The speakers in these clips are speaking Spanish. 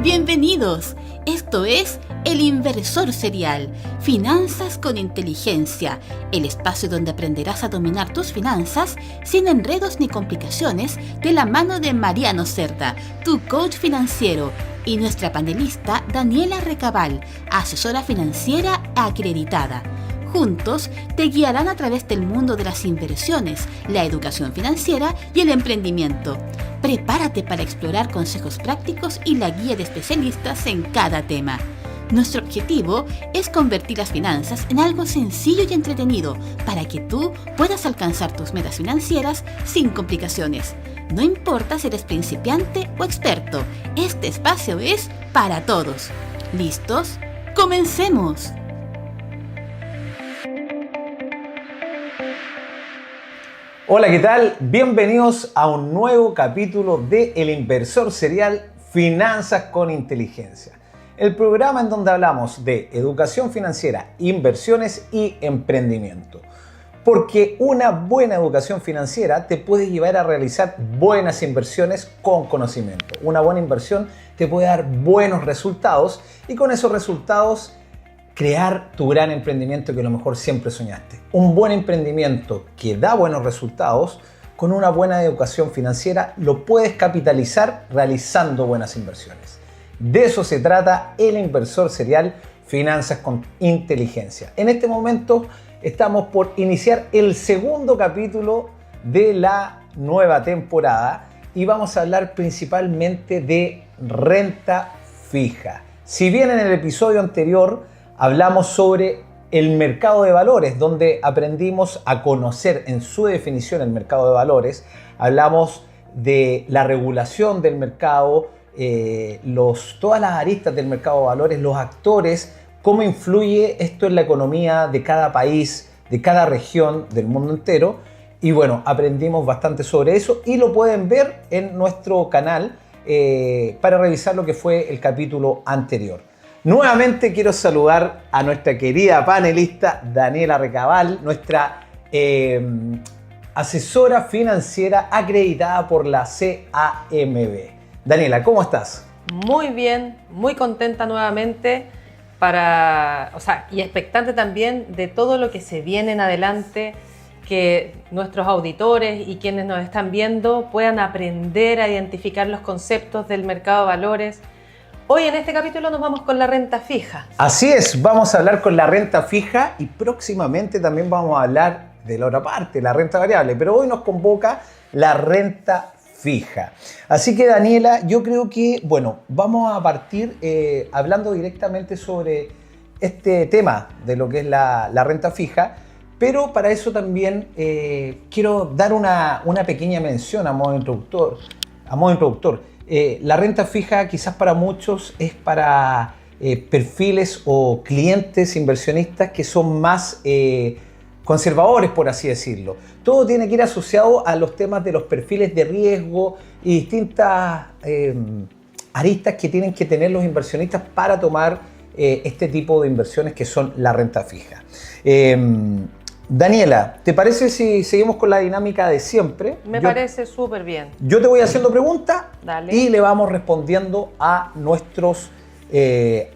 Bienvenidos. Esto es El Inversor Serial, Finanzas con Inteligencia, el espacio donde aprenderás a dominar tus finanzas sin enredos ni complicaciones, de la mano de Mariano Cerda, tu coach financiero, y nuestra panelista Daniela Recabal, asesora financiera acreditada. Juntos te guiarán a través del mundo de las inversiones, la educación financiera y el emprendimiento. Prepárate para explorar consejos prácticos y la guía de especialistas en cada tema. Nuestro objetivo es convertir las finanzas en algo sencillo y entretenido para que tú puedas alcanzar tus metas financieras sin complicaciones. No importa si eres principiante o experto, este espacio es para todos. ¿Listos? ¡Comencemos! Hola, ¿qué tal? Bienvenidos a un nuevo capítulo de El Inversor Serial, Finanzas con Inteligencia. El programa en donde hablamos de educación financiera, inversiones y emprendimiento. Porque una buena educación financiera te puede llevar a realizar buenas inversiones con conocimiento. Una buena inversión te puede dar buenos resultados y con esos resultados crear tu gran emprendimiento que a lo mejor siempre soñaste. Un buen emprendimiento que da buenos resultados, con una buena educación financiera lo puedes capitalizar realizando buenas inversiones. De eso se trata El Inversor Serial, Finanzas con Inteligencia. En este momento estamos por iniciar el segundo capítulo de la nueva temporada y vamos a hablar principalmente de renta fija. Si bien en el episodio anterior hablamos sobre el mercado de valores, donde aprendimos a conocer en su definición el mercado de valores. Hablamos de la regulación del mercado, todas las aristas del mercado de valores, los actores, cómo influye esto en la economía de cada país, de cada región del mundo entero. Y bueno, aprendimos bastante sobre eso y lo pueden ver en nuestro canal para revisar lo que fue el capítulo anterior. Nuevamente quiero saludar a nuestra querida panelista Daniela Recabal, nuestra asesora financiera acreditada por la CAMB. Daniela, ¿cómo estás? Muy bien, muy contenta nuevamente y expectante también de todo lo que se viene en adelante, que nuestros auditores y quienes nos están viendo puedan aprender a identificar los conceptos del mercado de valores. Hoy en este capítulo nos vamos con la renta fija. Así es, vamos a hablar con la renta fija y próximamente también vamos a hablar de la otra parte, la renta variable, pero hoy nos convoca la renta fija. Así que Daniela, yo creo que, vamos a partir hablando directamente sobre este tema de lo que es la renta fija, pero para eso también quiero dar una pequeña mención a modo introductor. La renta fija quizás para muchos es para perfiles o clientes inversionistas que son más conservadores, por así decirlo. Todo tiene que ir asociado a los temas de los perfiles de riesgo y distintas aristas que tienen que tener los inversionistas para tomar este tipo de inversiones que son la renta fija. Daniela, ¿te parece si seguimos con la dinámica de siempre? Me parece súper bien. Yo te voy haciendo preguntas. Dale. Y le vamos respondiendo a nuestros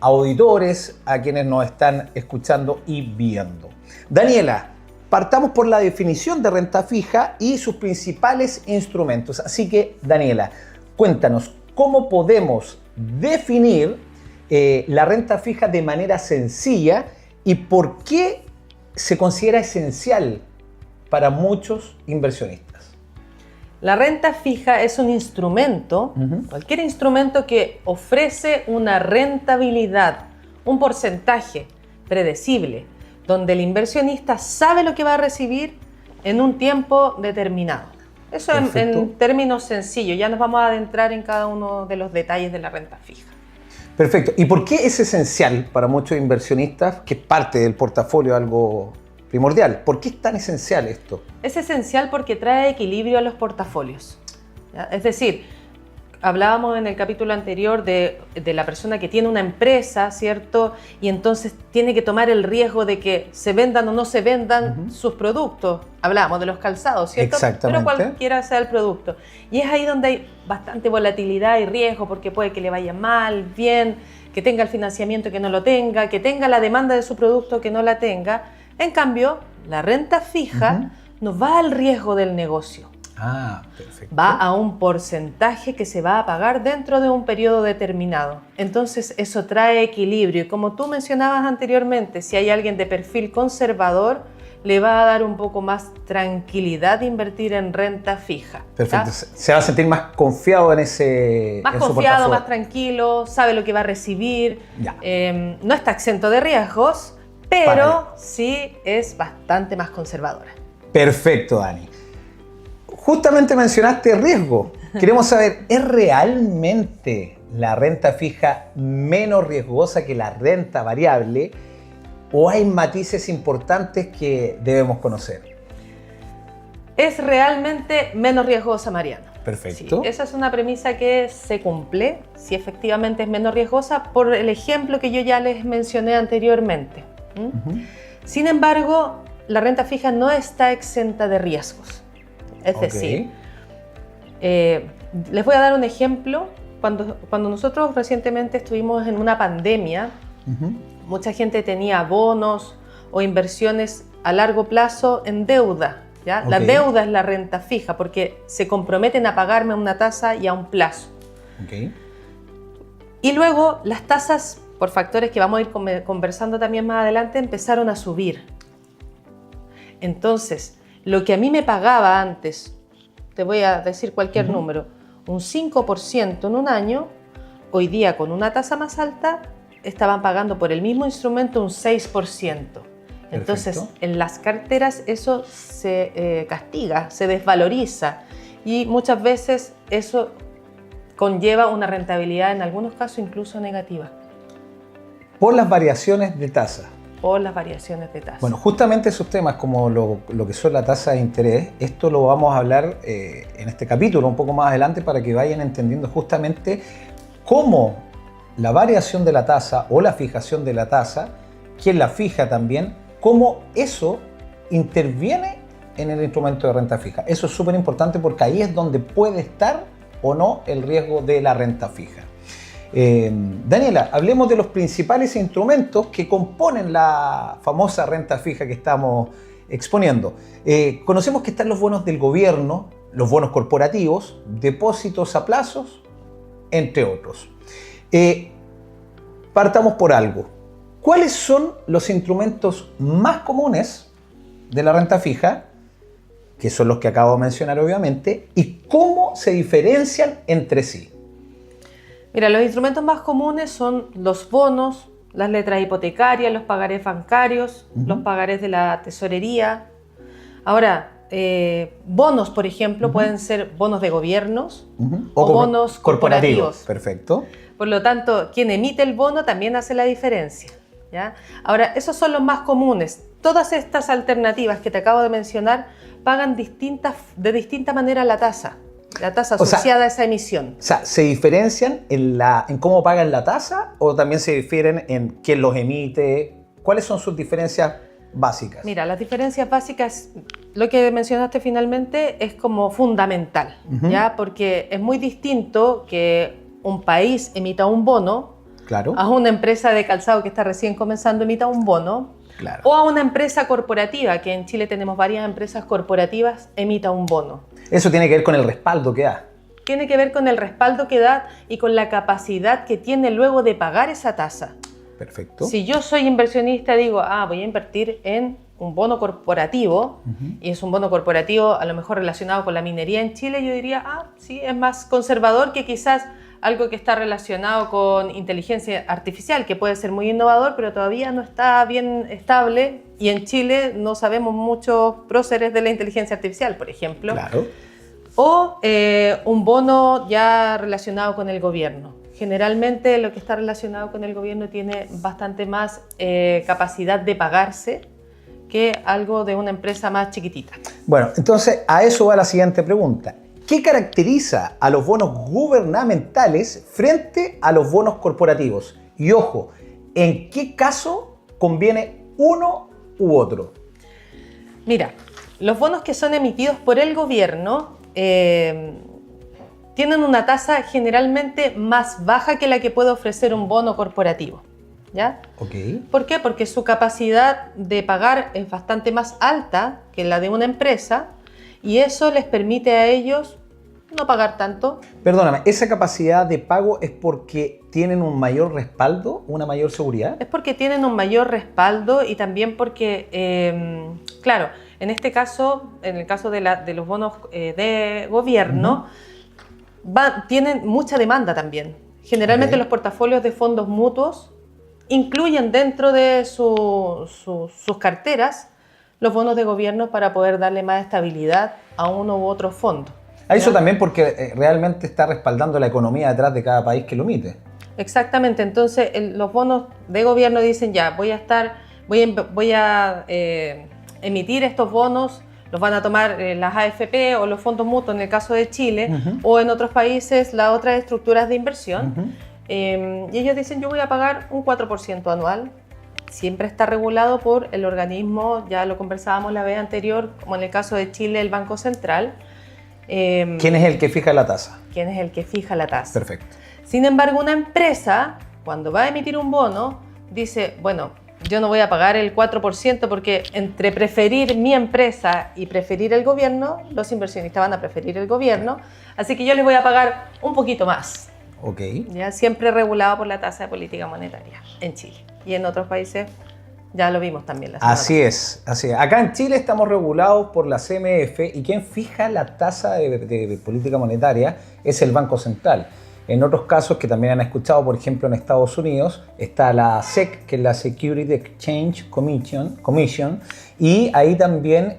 auditores, a quienes nos están escuchando y viendo. Daniela, partamos por la definición de renta fija y sus principales instrumentos. Así que, Daniela, cuéntanos, ¿cómo podemos definir la renta fija de manera sencilla y por qué se considera esencial para muchos inversionistas? La renta fija es un instrumento, cualquier instrumento que ofrece una rentabilidad, un porcentaje predecible, donde el inversionista sabe lo que va a recibir en un tiempo determinado. Eso en términos sencillos, ya nos vamos a adentrar en cada uno de los detalles de la renta fija. Perfecto. ¿Y por qué es esencial para muchos inversionistas, que es parte del portafolio algo primordial? ¿Por qué es tan esencial esto? Es esencial porque trae equilibrio a los portafolios. ¿Ya? Es decir, hablábamos en el capítulo anterior de la persona que tiene una empresa, ¿cierto? Y entonces tiene que tomar el riesgo de que se vendan o no se vendan sus productos. Hablábamos de los calzados, ¿cierto? Exactamente. Pero cualquiera sea el producto. Y es ahí donde hay bastante volatilidad y riesgo, porque puede que le vaya mal, bien, que tenga el financiamiento, que no lo tenga, que tenga la demanda de su producto, que no la tenga. En cambio, la renta fija no va al riesgo del negocio. Ah, perfecto. Va a un porcentaje que se va a pagar dentro de un periodo determinado. Entonces eso trae equilibrio y como tú mencionabas anteriormente, si hay alguien de perfil conservador, le va a dar un poco más tranquilidad de invertir en renta fija. Perfecto. ¿Ya? Se va a sentir más confiado en ese... Más en su confiado, portafolio. más tranquilo, sabe lo que va a recibir, Ya. no está exento de riesgos, pero Para. sí es bastante más conservadora. Perfecto, Dani. Justamente mencionaste riesgo. Queremos saber, ¿es realmente la renta fija menos riesgosa que la renta variable o hay matices importantes que debemos conocer? Es realmente menos riesgosa, Mariano. Perfecto. Sí, esa es una premisa que se cumple, si efectivamente es menos riesgosa, por el ejemplo que yo ya les mencioné anteriormente. Sin embargo, la renta fija no está exenta de riesgos. Es decir, les voy a dar un ejemplo. Cuando nosotros recientemente estuvimos en una pandemia, mucha gente tenía bonos o inversiones a largo plazo en deuda. ¿ya? La deuda es la renta fija porque se comprometen a pagarme a una tasa y a un plazo. Y luego las tasas, por factores que vamos a ir conversando también más adelante, empezaron a subir. Entonces, lo que a mí me pagaba antes, te voy a decir cualquier número, un 5% en un año, hoy día con una tasa más alta, estaban pagando por el mismo instrumento un 6%. Entonces, en las carteras eso se castiga, se desvaloriza y muchas veces eso conlleva una rentabilidad, en algunos casos incluso negativa. Por las variaciones de tasa. Por las variaciones de tasa. Bueno, justamente esos temas como lo que son la tasa de interés, esto lo vamos a hablar en este capítulo un poco más adelante para que vayan entendiendo justamente cómo la variación de la tasa o la fijación de la tasa, quién la fija también, cómo eso interviene en el instrumento de renta fija. Eso es súper importante porque ahí es donde puede estar o no el riesgo de la renta fija. Daniela, hablemos de los principales instrumentos que componen la famosa renta fija que estamos exponiendo. Conocemos que están los bonos del gobierno, los bonos corporativos, depósitos a plazos, entre otros. Partamos por algo. ¿Cuáles son los instrumentos más comunes de la renta fija? Que son los que acabo de mencionar obviamente, y cómo se diferencian entre sí. Mira, los instrumentos más comunes son los bonos, las letras hipotecarias, los pagarés bancarios, los pagarés de la tesorería. Ahora, bonos, por ejemplo, pueden ser bonos de gobiernos o bonos corporativos. Perfecto. Por lo tanto, quien emite el bono también hace la diferencia. ¿Ya? Ahora, esos son los más comunes. Todas estas alternativas que te acabo de mencionar pagan de distinta manera la tasa asociada a esa emisión. O sea, ¿se diferencian en cómo pagan la tasa o también se difieren en quién los emite? ¿Cuáles son sus diferencias básicas? Mira, las diferencias básicas, lo que mencionaste finalmente es como fundamental, ¿ya? Porque es muy distinto que un país emita un bono, claro, a una empresa de calzado que está recién comenzando emita un bono, claro, o a una empresa corporativa, que en Chile tenemos varias empresas corporativas, emita un bono. Eso tiene que ver con el respaldo que da. Tiene que ver con el respaldo que da y con la capacidad que tiene luego de pagar esa tasa. Perfecto. Si yo soy inversionista, digo, voy a invertir en un bono corporativo, y es un bono corporativo a lo mejor relacionado con la minería en Chile, yo diría, sí, es más conservador que quizás algo que está relacionado con inteligencia artificial, que puede ser muy innovador, pero todavía no está bien estable, y en Chile no sabemos muchos próceres de la inteligencia artificial, por ejemplo. Claro. O un bono ya relacionado con el gobierno. Generalmente lo que está relacionado con el gobierno tiene bastante más capacidad de pagarse que algo de una empresa más chiquitita. Bueno, entonces a eso va la siguiente pregunta. ¿Qué caracteriza a los bonos gubernamentales frente a los bonos corporativos? Y ojo, ¿en qué caso conviene uno u otro? Mira, los bonos que son emitidos por el gobierno tienen una tasa generalmente más baja que la que puede ofrecer un bono corporativo. ¿Ya? Okay. ¿Por qué? Porque su capacidad de pagar es bastante más alta que la de una empresa y eso les permite a ellos no pagar tanto. Perdóname, ¿esa capacidad de pago es porque tienen un mayor respaldo, una mayor seguridad? Es porque tienen un mayor respaldo y también porque, claro, en este caso, en el caso de los bonos de gobierno, tienen mucha demanda también. Generalmente los portafolios de fondos mutuos incluyen dentro de sus carteras los bonos de gobierno para poder darle más estabilidad a uno u otro fondo. A eso también porque realmente está respaldando la economía detrás de cada país que lo emite. Exactamente, entonces los bonos de gobierno dicen ya, voy a emitir estos bonos, los van a tomar las AFP o los fondos mutuos en el caso de Chile o en otros países las otras estructuras de inversión. Y ellos dicen, yo voy a pagar un 4% anual. Siempre está regulado por el organismo, ya lo conversábamos la vez anterior, como en el caso de Chile, el Banco Central. ¿Quién es el que fija la tasa? ¿Quién es el que fija la tasa? Perfecto. Sin embargo, una empresa, cuando va a emitir un bono, dice, bueno, yo no voy a pagar el 4% porque entre preferir mi empresa y preferir el gobierno, los inversionistas van a preferir el gobierno, así que yo les voy a pagar un poquito más. Ok. Ya siempre regulado por la tasa de política monetaria en Chile. Y en otros países ya lo vimos también. Así es. Acá en Chile estamos regulados por la CMF y quien fija la tasa de política monetaria es el Banco Central. En otros casos que también han escuchado, por ejemplo en Estados Unidos, está la SEC, que es la Security Exchange Commission, y ahí también,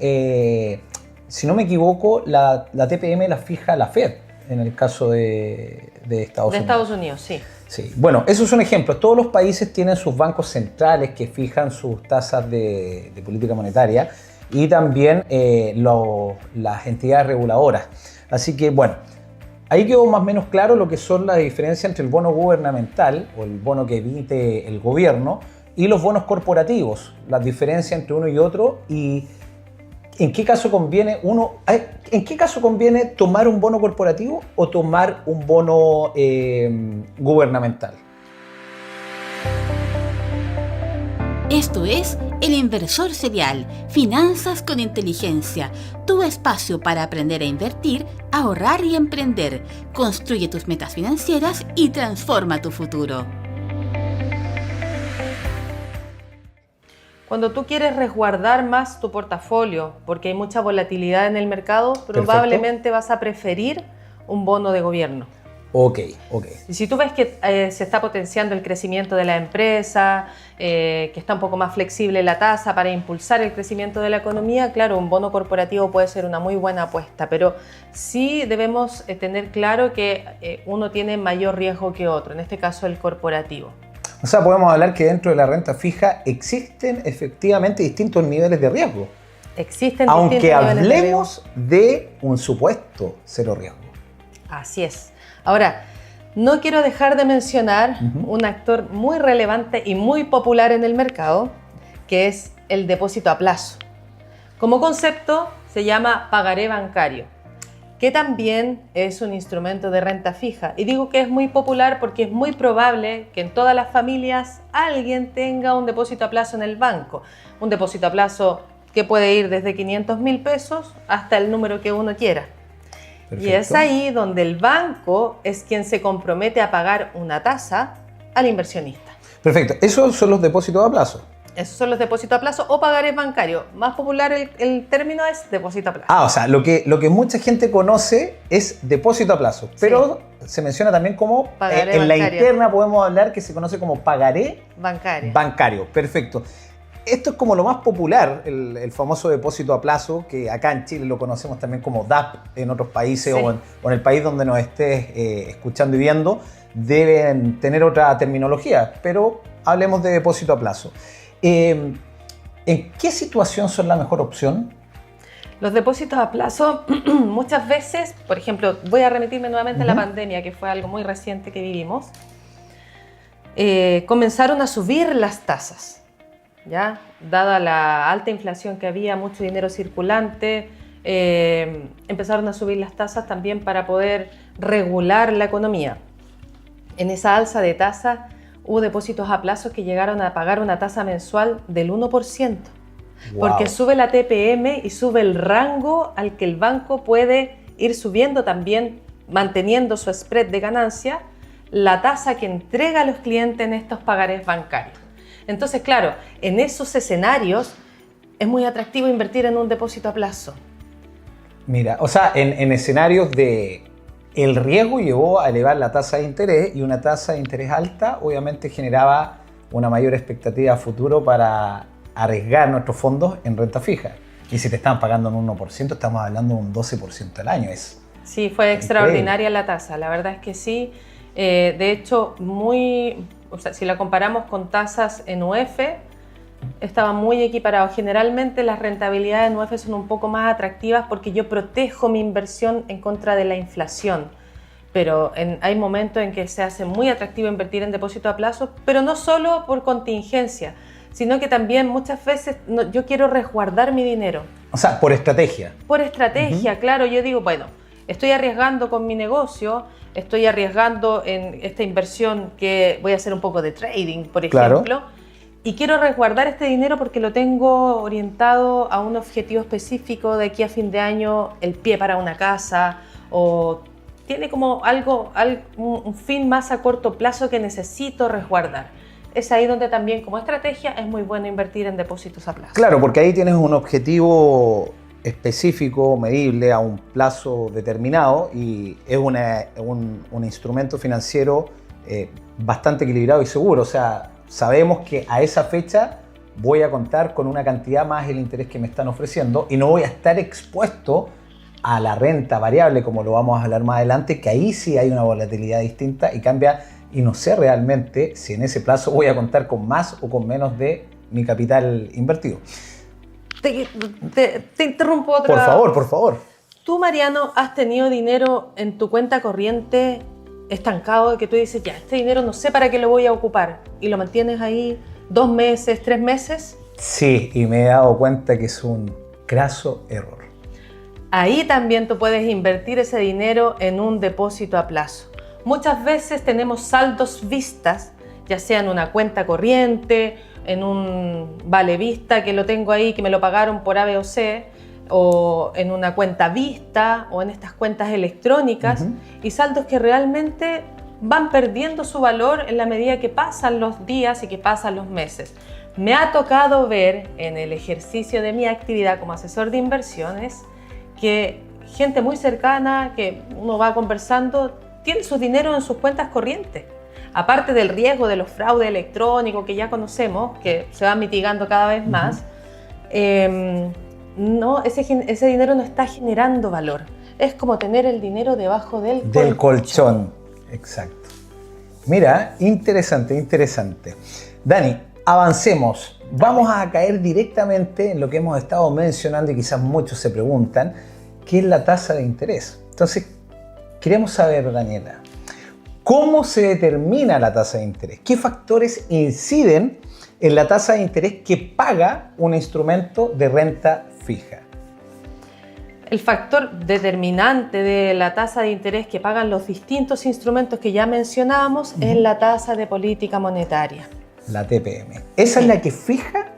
si no me equivoco, la TPM la fija la Fed, en el caso de Estados Unidos. De Estados Unidos, sí. Sí. Bueno, esos son ejemplos. Todos los países tienen sus bancos centrales que fijan sus tasas de política monetaria y también las entidades reguladoras. Así que, bueno, ahí quedó más o menos claro lo que son las diferencias entre el bono gubernamental o el bono que emite el gobierno y los bonos corporativos, las diferencias entre uno y otro y ¿en qué caso conviene tomar un bono corporativo o tomar un bono gubernamental? Esto es El Inversor Serial, Finanzas con Inteligencia, tu espacio para aprender a invertir, ahorrar y emprender. Construye tus metas financieras y transforma tu futuro. Cuando tú quieres resguardar más tu portafolio, porque hay mucha volatilidad en el mercado, probablemente vas a preferir un bono de gobierno. Ok. Y si tú ves que se está potenciando el crecimiento de la empresa, que está un poco más flexible la tasa para impulsar el crecimiento de la economía, claro, un bono corporativo puede ser una muy buena apuesta, pero sí debemos tener claro que uno tiene mayor riesgo que otro, en este caso el corporativo. O sea, podemos hablar que dentro de la renta fija existen efectivamente distintos niveles de riesgo. Existen aunque distintos niveles de riesgo. hablemos de un supuesto cero riesgo. Así es. Ahora, no quiero dejar de mencionar un actor muy relevante y muy popular en el mercado, que es el depósito a plazo. Como concepto, se llama pagaré bancario, que también es un instrumento de renta fija. Y digo que es muy popular porque es muy probable que en todas las familias alguien tenga un depósito a plazo en el banco. Un depósito a plazo que puede ir desde 500.000 pesos hasta el número que uno quiera. Perfecto. Y es ahí donde el banco es quien se compromete a pagar una tasa al inversionista. Perfecto. Esos son los depósitos a plazo. Esos son los depósitos a plazo o pagarés bancario. Más popular el término es depósito a plazo. O sea, lo que mucha gente conoce es depósito a plazo, pero sí, se menciona también como en la interna podemos hablar que se conoce como pagaré bancario. Perfecto. Esto es como lo más popular, el famoso depósito a plazo, que acá en Chile lo conocemos también como DAP, en otros países sí, o en el país donde nos estés escuchando y viendo, deben tener otra terminología, pero hablemos de depósito a plazo. ¿En qué situación son la mejor opción? Los depósitos a plazo muchas veces, por ejemplo, voy a remitirme nuevamente a la pandemia, que fue algo muy reciente que vivimos, comenzaron a subir las tasas, ¿ya? Dada la alta inflación que había, mucho dinero circulante, empezaron a subir las tasas también para poder regular la economía. En esa alza de tasa hubo depósitos a plazo que llegaron a pagar una tasa mensual del 1%. Wow. Porque sube la TPM y sube el rango al que el banco puede ir subiendo también, manteniendo su spread de ganancia, la tasa que entrega a los clientes en estos pagarés bancarios. Entonces, claro, en esos escenarios es muy atractivo invertir en un depósito a plazo. Mira, o sea, en escenarios de el riesgo llevó a elevar la tasa de interés, y una tasa de interés alta obviamente generaba una mayor expectativa a futuro para arriesgar nuestros fondos en renta fija. Y si te estaban pagando en un 1%, estamos hablando de un 12% al año. Sí, fue extraordinaria la tasa, la verdad es que sí. De hecho, si la comparamos con tasas en UF, estaba muy equiparado. Generalmente las rentabilidades en UF son un poco más atractivas porque yo protejo mi inversión en contra de la inflación. Pero hay momentos en que se hace muy atractivo invertir en depósito a plazo, pero no solo por contingencia, sino que también muchas veces yo quiero resguardar mi dinero. O sea, por estrategia. Por estrategia, claro. Yo digo, bueno, estoy arriesgando con mi negocio, estoy arriesgando en esta inversión que voy a hacer un poco de trading, por ejemplo, claro, y quiero resguardar este dinero porque lo tengo orientado a un objetivo específico de aquí a fin de año, el pie para una casa, o tiene como un fin más a corto plazo que necesito resguardar. Es ahí donde también como estrategia es muy bueno invertir en depósitos a plazo. Claro, porque ahí tienes un objetivo específico, medible, a un plazo determinado, y es un instrumento financiero bastante equilibrado y seguro. O sea, sabemos que a esa fecha voy a contar con una cantidad más el interés que me están ofreciendo y no voy a estar expuesto a la renta variable, como lo vamos a hablar más adelante, que ahí sí hay una volatilidad distinta y cambia, y no sé realmente si en ese plazo voy a contar con más o con menos de mi capital invertido. Te interrumpo otra vez. Por favor. Tú, Mariano, has tenido dinero en tu cuenta corriente estancado, de que tú dices, ya, este dinero no sé para qué lo voy a ocupar, y lo mantienes ahí 2 meses, 3 meses. Sí, y me he dado cuenta que es un craso error. Ahí también tú puedes invertir ese dinero en un depósito a plazo. Muchas veces tenemos saldos vistas, ya sea en una cuenta corriente, en un vale vista que lo tengo ahí, que me lo pagaron por A, B o C, o en una cuenta vista, o en estas cuentas electrónicas, y saldos que realmente van perdiendo su valor en la medida que pasan los días y que pasan los meses. Me ha tocado ver en el ejercicio de mi actividad como asesor de inversiones que gente muy cercana, que uno va conversando, tiene su dinero en sus cuentas corrientes. Aparte del riesgo de los fraudes electrónicos que ya conocemos, que se va mitigando cada vez más, no, ese dinero no está generando valor. Es como tener el dinero debajo del colchón. Exacto. Mira, interesante. Dani, avancemos. Vamos a caer directamente en lo que hemos estado mencionando y quizás muchos se preguntan, ¿qué es la tasa de interés? Entonces, queremos saber, Daniela, ¿cómo se determina la tasa de interés? ¿Qué factores inciden en la tasa de interés que paga un instrumento de renta fija? El factor determinante de la tasa de interés que pagan los distintos instrumentos que ya mencionábamos es la tasa de política monetaria. La TPM. ¿Esa es la que fija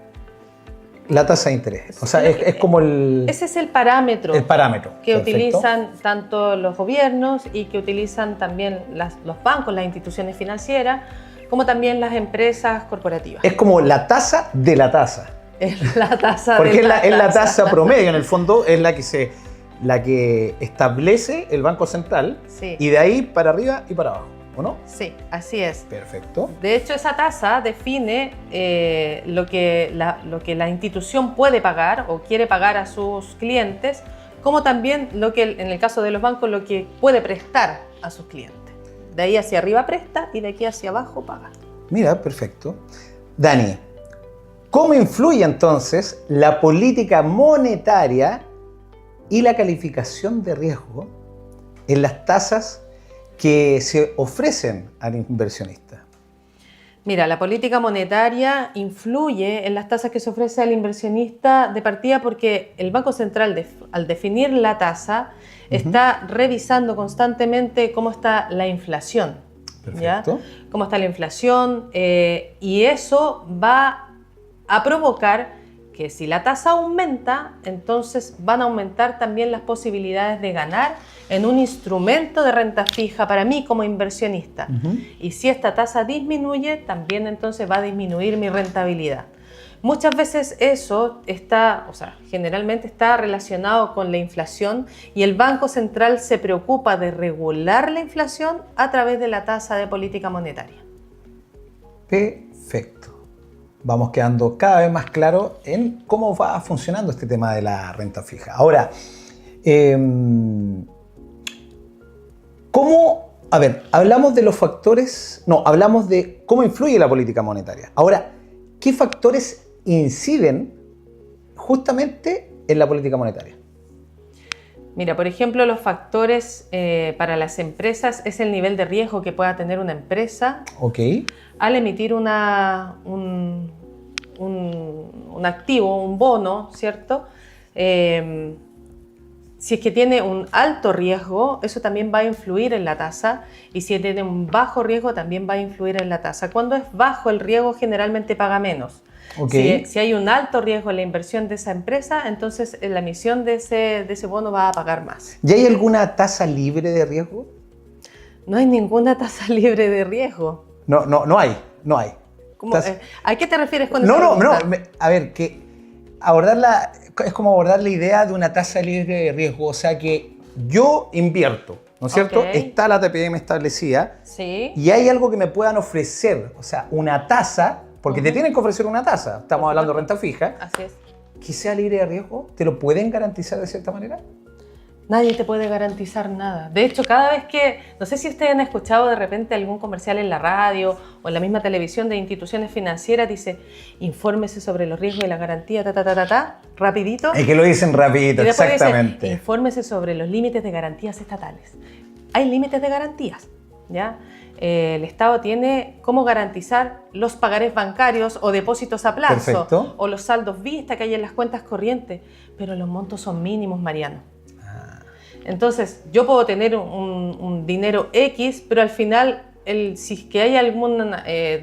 la tasa de interés? O sea, es como el... Ese es el parámetro. El parámetro. Que perfecto. Utilizan tanto los gobiernos y que utilizan también los bancos, las instituciones financieras, como también las empresas corporativas. Es como la tasa de la tasa. Es la tasa porque de la tasa. Porque es la tasa promedio, en el fondo, es la que establece el Banco Central, sí, y de ahí para arriba y para abajo, ¿o no? Sí, así es. Perfecto. De hecho, esa tasa define lo que la institución puede pagar o quiere pagar a sus clientes, como también lo que, en el caso de los bancos, lo que puede prestar a sus clientes. De ahí hacia arriba presta y de aquí hacia abajo paga. Mira, perfecto. Dani, ¿cómo influye entonces la política monetaria y la calificación de riesgo en las tasas que se ofrecen al inversionista? Mira, la política monetaria influye en las tasas que se ofrece al inversionista de partida porque el Banco Central, al definir la tasa, está revisando constantemente cómo está la inflación. ¿Ya? Cómo está la inflación y eso va a provocar que si la tasa aumenta, entonces van a aumentar también las posibilidades de ganar en un instrumento de renta fija para mí como inversionista. Y si esta tasa disminuye, también entonces va a disminuir mi rentabilidad. Muchas veces eso generalmente está relacionado con la inflación y el Banco Central se preocupa de regular la inflación a través de la tasa de política monetaria. Perfecto. Vamos quedando cada vez más claros en cómo va funcionando este tema de la renta fija. Ahora, hablamos de los factores, hablamos de cómo influye la política monetaria. Ahora, ¿qué factores inciden justamente en la política monetaria? Mira, por ejemplo, los factores para las empresas es el nivel de riesgo que pueda tener una empresa al emitir un activo, un bono, ¿cierto? Si es que tiene un alto riesgo, eso también va a influir en la tasa, y si tiene un bajo riesgo, también va a influir en la tasa. Cuando es bajo el riesgo, generalmente paga menos. Si hay un alto riesgo en la inversión de esa empresa, entonces la emisión de ese bono va a pagar más. ¿Y hay alguna tasa libre de riesgo? No hay ninguna tasa libre de riesgo. No hay. ¿A qué te refieres con eso? A ver, que abordarla es como abordar la idea de una tasa libre de riesgo. O sea que yo invierto, ¿no es cierto? Está la TPM establecida. Sí. Y hay algo que me puedan ofrecer, o sea, una tasa. Porque te tienen que ofrecer una tasa, estamos hablando de renta fija. Así es. Que sea libre de riesgo, ¿te lo pueden garantizar de cierta manera? Nadie te puede garantizar nada. De hecho, cada vez que, no sé si ustedes han escuchado de repente algún comercial en la radio o en la misma televisión de instituciones financieras, dice, infórmese sobre los riesgos y la garantía, rapidito. Es que lo dicen rapidito, exactamente. Dice, infórmese sobre los límites de garantías estatales. Hay límites de garantías, ¿ya? El Estado tiene cómo garantizar los pagarés bancarios o depósitos a plazo. Perfecto. O los saldos vista que hay en las cuentas corrientes, pero los montos son mínimos, Mariano. Entonces, yo puedo tener un dinero X, pero al final, si es que hay algún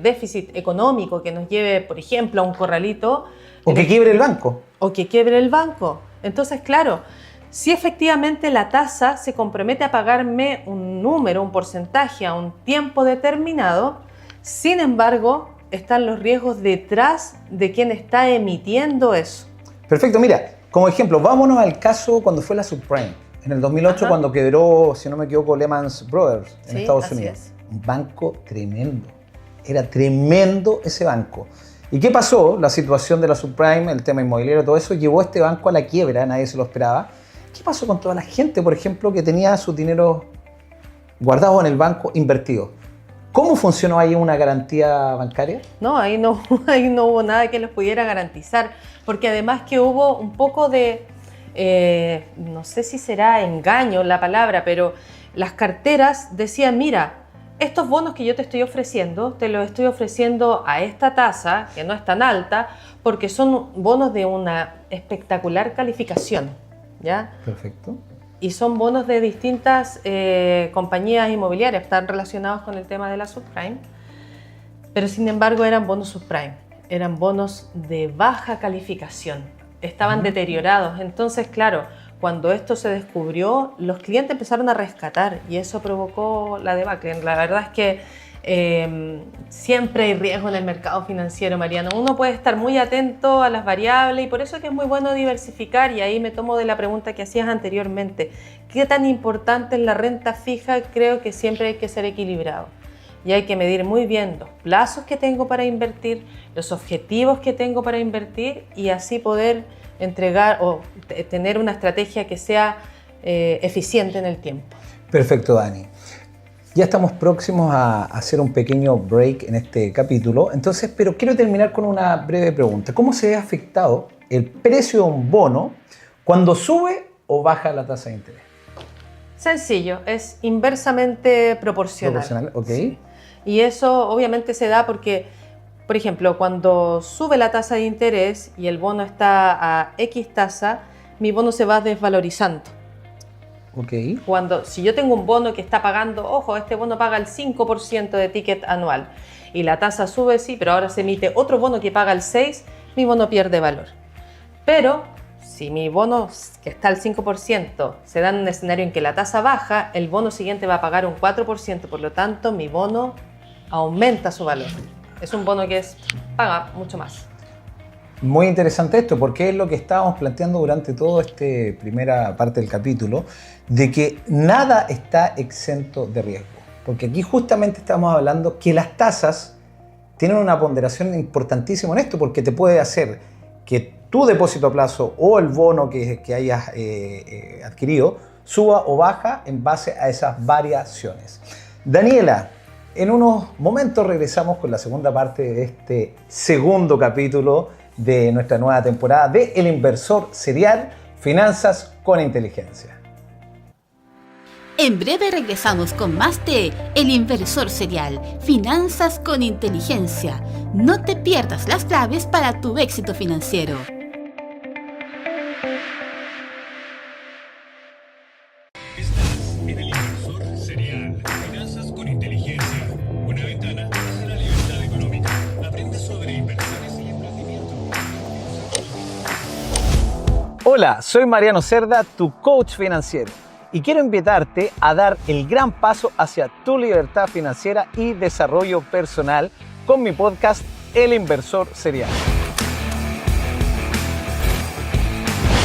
déficit económico que nos lleve, por ejemplo, a un corralito... O que quiebre el banco. O que quiebre el banco. Entonces, claro, si efectivamente la tasa se compromete a pagarme un número, un porcentaje a un tiempo determinado, sin embargo, están los riesgos detrás de quien está emitiendo eso. Perfecto, mira, como ejemplo, vámonos al caso cuando fue la subprime, en el 2008, cuando quebró, si no me equivoco, Lehman Brothers en Estados Unidos. Un banco tremendo, era tremendo ese banco. ¿Y qué pasó? La situación de la subprime, el tema inmobiliario, todo eso, llevó a este banco a la quiebra, nadie se lo esperaba. ¿Qué pasó con toda la gente, por ejemplo, que tenía sus dineros guardados en el banco, invertidos? ¿Cómo funcionó ahí una garantía bancaria? No, ahí no hubo nada que los pudiera garantizar, porque además que hubo un poco de, no sé si será engaño la palabra, pero las carteras decían, mira, estos bonos que yo te estoy ofreciendo, te los estoy ofreciendo a esta tasa, que no es tan alta, porque son bonos de una espectacular calificación. ¿Ya? Perfecto. Y son bonos de distintas compañías inmobiliarias, están relacionados con el tema de la subprime, pero sin embargo eran bonos subprime, eran bonos de baja calificación, estaban deteriorados. Entonces, claro, cuando esto se descubrió, los clientes empezaron a rescatar y eso provocó la debacle. La verdad es que siempre hay riesgo en el mercado financiero, Mariano. Uno puede estar muy atento a las variables y por eso es que es muy bueno diversificar, y ahí me tomo de la pregunta que hacías anteriormente. ¿Qué tan importante es la renta fija? Creo que siempre hay que ser equilibrado y hay que medir muy bien los plazos que tengo para invertir, los objetivos que tengo para invertir y así poder entregar o tener una estrategia que sea eficiente en el tiempo. Perfecto, Dani. Ya estamos próximos a hacer un pequeño break en este capítulo, entonces, pero quiero terminar con una breve pregunta. ¿Cómo se ve afectado el precio de un bono cuando sube o baja la tasa de interés? Sencillo, es inversamente proporcional. Proporcional, ok. Sí. Y eso obviamente se da porque, por ejemplo, cuando sube la tasa de interés y el bono está a X tasa, mi bono se va desvalorizando. Ok. Si yo tengo un bono que está pagando, ojo, este bono paga el 5% de ticket anual y la tasa sube, sí, pero ahora se emite otro bono que paga el 6%, mi bono pierde valor. Pero si mi bono que está al 5% se da en un escenario en que la tasa baja, el bono siguiente va a pagar un 4%, por lo tanto mi bono aumenta su valor. Es un bono que paga mucho más. Muy interesante esto, porque es lo que estábamos planteando durante toda esta primera parte del capítulo, de que nada está exento de riesgo. Porque aquí justamente estamos hablando que las tasas tienen una ponderación importantísima en esto, porque te puede hacer que tu depósito a plazo o el bono que hayas adquirido suba o baja en base a esas variaciones. Daniela, en unos momentos regresamos con la segunda parte de este segundo capítulo de nuestra nueva temporada de El Inversor Serial, Finanzas con Inteligencia. En breve regresamos con más de El Inversor Serial, Finanzas con Inteligencia. No te pierdas las claves para tu éxito financiero. Estás en El Inversor Serial, Finanzas con Inteligencia. Una ventana hacia la libertad económica. Aprende sobre inversiones y emprendimiento. Hola, soy Mariano Cerda, tu coach financiero, y quiero invitarte a dar el gran paso hacia tu libertad financiera y desarrollo personal con mi podcast El Inversor Serial.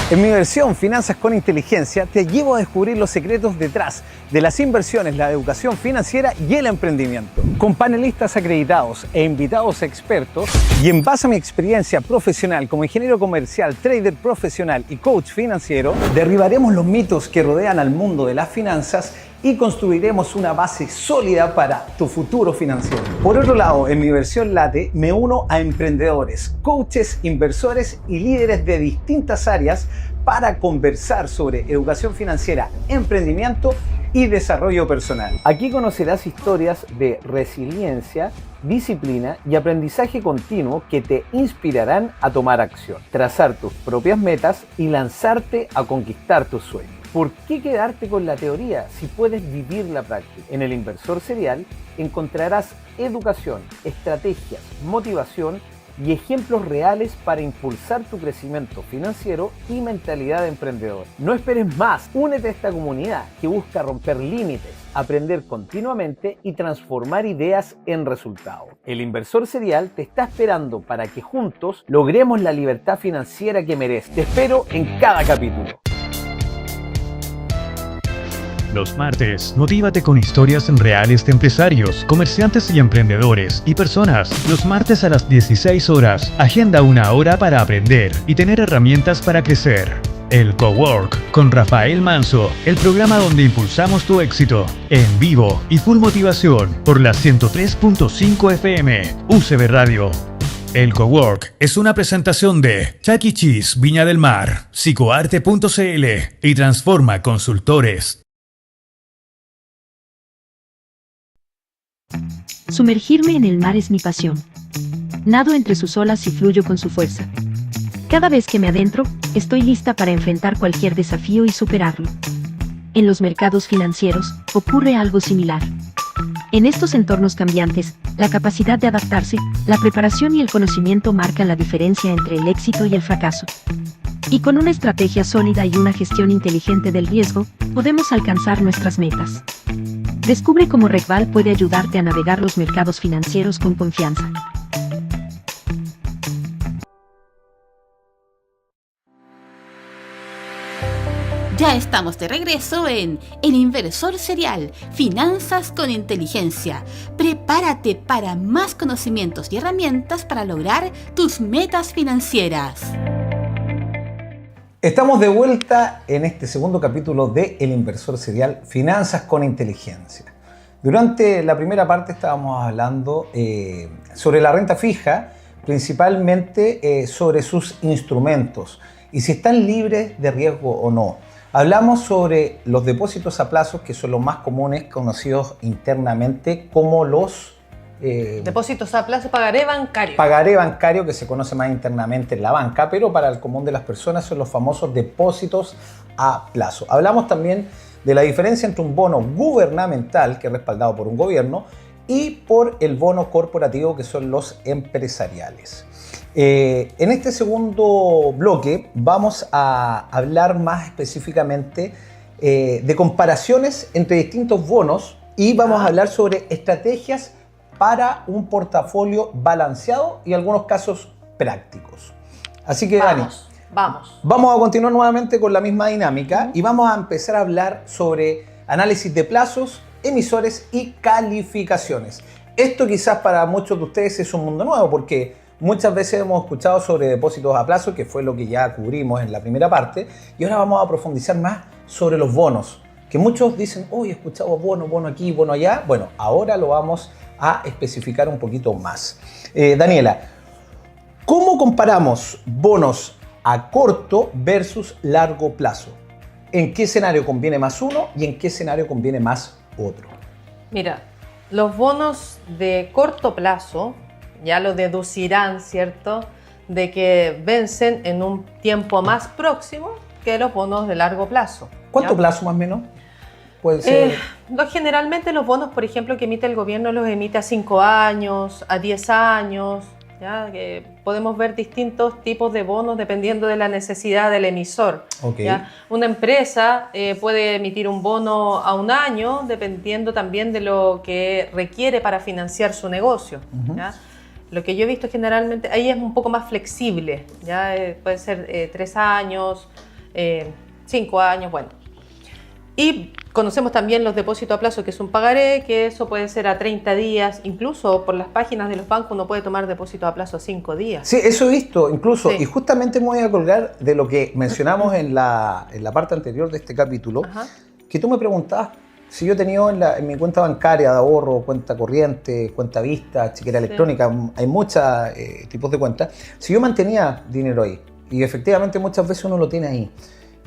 En mi versión Finanzas con Inteligencia te llevo a descubrir los secretos detrás de las inversiones, la educación financiera y el emprendimiento. Con panelistas acreditados e invitados expertos y en base a mi experiencia profesional como ingeniero comercial, trader profesional y coach financiero, derribaremos los mitos que rodean al mundo de las finanzas y construiremos una base sólida para tu futuro financiero. Por otro lado, en mi versión Late me uno a emprendedores, coaches, inversores y líderes de distintas áreas para conversar sobre educación financiera, emprendimiento y desarrollo personal. Aquí conocerás historias de resiliencia, disciplina y aprendizaje continuo que te inspirarán a tomar acción, trazar tus propias metas y lanzarte a conquistar tus sueños. ¿Por qué quedarte con la teoría si puedes vivir la práctica? En El Inversor Serial encontrarás educación, estrategias, motivación y ejemplos reales para impulsar tu crecimiento financiero y mentalidad de emprendedor. No esperes más, únete a esta comunidad que busca romper límites, aprender continuamente y transformar ideas en resultados. El Inversor Serial te está esperando para que juntos logremos la libertad financiera que mereces. Te espero en cada capítulo. Los martes, motívate con historias reales de empresarios, comerciantes y emprendedores y personas. Los martes a las 16 horas, agenda una hora para aprender y tener herramientas para crecer. El Cowork con Rafael Manso, el programa donde impulsamos tu éxito, en vivo y full motivación por la 103.5 FM, UCB Radio. El Cowork es una presentación de Chuck E. Cheese, Viña del Mar, Psicoarte.cl y Transforma Consultores. Sumergirme en el mar es mi pasión. Nado entre sus olas y fluyo con su fuerza. Cada vez que me adentro, estoy lista para enfrentar cualquier desafío y superarlo. En los mercados financieros, ocurre algo similar. En estos entornos cambiantes, la capacidad de adaptarse, la preparación y el conocimiento marcan la diferencia entre el éxito y el fracaso. Y con una estrategia sólida y una gestión inteligente del riesgo, podemos alcanzar nuestras metas. Descubre cómo RegVal puede ayudarte a navegar los mercados financieros con confianza. Ya estamos de regreso en El Inversor Serial, Finanzas con Inteligencia. Prepárate para más conocimientos y herramientas para lograr tus metas financieras. Estamos de vuelta en este segundo capítulo de El Inversor Serial, Finanzas con Inteligencia. Durante la primera parte estábamos hablando sobre la renta fija, principalmente sobre sus instrumentos y si están libres de riesgo o no. Hablamos sobre los depósitos a plazos, que son los más comunes, conocidos internamente como los depósitos a plazo, pagaré bancario. Pagaré bancario, que se conoce más internamente en la banca, pero para el común de las personas son los famosos depósitos a plazo. Hablamos también de la diferencia entre un bono gubernamental, que es respaldado por un gobierno, y por el bono corporativo, que son los empresariales. En este segundo bloque vamos a hablar más específicamente de comparaciones entre distintos bonos y vamos a hablar sobre estrategias para un portafolio balanceado y algunos casos prácticos. Así que Dani, vamos a continuar nuevamente con la misma dinámica y vamos a empezar a hablar sobre análisis de plazos, emisores y calificaciones. Esto quizás para muchos de ustedes es un mundo nuevo porque muchas veces hemos escuchado sobre depósitos a plazo, que fue lo que ya cubrimos en la primera parte, y ahora vamos a profundizar más sobre los bonos, que muchos dicen, he escuchado bono aquí, bono allá. Bueno, ahora lo vamos a especificar un poquito más. Daniela, ¿cómo comparamos bonos a corto versus largo plazo? ¿En qué escenario conviene más uno y en qué escenario conviene más otro? Mira, los bonos de corto plazo ya lo deducirán, ¿cierto?, de que vencen en un tiempo más próximo que los bonos de largo plazo. ¿Cuánto plazo más o menos? Puede ser. Generalmente los bonos, por ejemplo, que emite el gobierno los emite a 5 años, a 10 años. ¿Ya? Que podemos ver distintos tipos de bonos dependiendo de la necesidad del emisor. Okay. ¿Ya? Una empresa puede emitir un bono a 1 año dependiendo también de lo que requiere para financiar su negocio. ¿Ya? Lo que yo he visto generalmente, ahí es un poco más flexible. ¿Ya? Puede ser 3 años, 5 años, bueno. Y conocemos también los depósitos a plazo, que es un pagaré, que eso puede ser a 30 días, incluso por las páginas de los bancos uno puede tomar depósito a plazo a 5 días. Sí, eso he visto incluso, sí. Y justamente me voy a colgar de lo que mencionamos en la parte anterior de este capítulo, que tú me preguntabas si yo tenía en mi cuenta bancaria de ahorro, cuenta corriente, cuenta vista, chequera electrónica, hay muchos tipos de cuentas, si yo mantenía dinero ahí, y efectivamente muchas veces uno lo tiene ahí.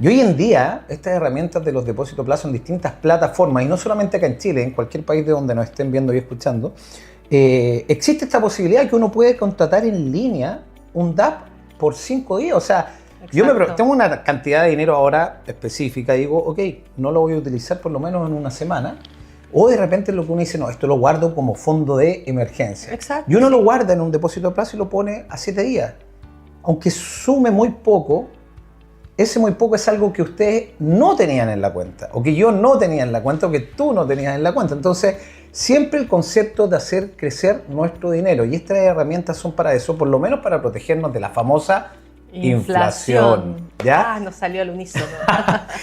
Y hoy en día, estas herramientas de los depósitos a plazo en distintas plataformas, y no solamente acá en Chile, en cualquier país de donde nos estén viendo y escuchando, existe esta posibilidad de que uno puede contratar en línea un DAP por 5 días. O sea, yo tengo una cantidad de dinero ahora específica y digo, ok, no lo voy a utilizar por lo menos en una semana. O de repente lo que uno dice, no, esto lo guardo como fondo de emergencia. Exacto. Y uno lo guarda en un depósito a plazo y lo pone a 7 días. Aunque sume muy poco, ese muy poco es algo que ustedes no tenían en la cuenta, o que yo no tenía en la cuenta, o que tú no tenías en la cuenta. Entonces, siempre el concepto de hacer crecer nuestro dinero, y estas herramientas son para eso, por lo menos para protegernos de la famosa inflación. ¿Ya? Nos salió al unísono.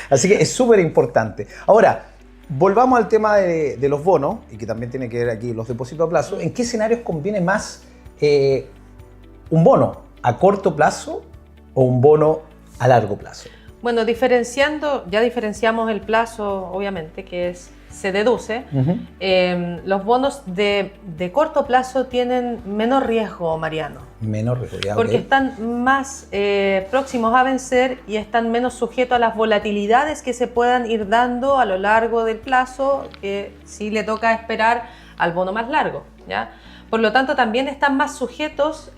Así que es súper importante. Ahora, volvamos al tema de los bonos, y que también tiene que ver aquí los depósitos a plazo. ¿En qué escenarios conviene más un bono a corto plazo o un bono a largo plazo? Bueno, ya diferenciamos el plazo, obviamente, que se deduce. Los bonos de corto plazo tienen menor riesgo, Mariano. Menor riesgo, ya. Porque están más próximos a vencer y están menos sujetos a las volatilidades que se puedan ir dando a lo largo del plazo, que sí le toca esperar al bono más largo, ¿ya? Por lo tanto, también están más sujetos,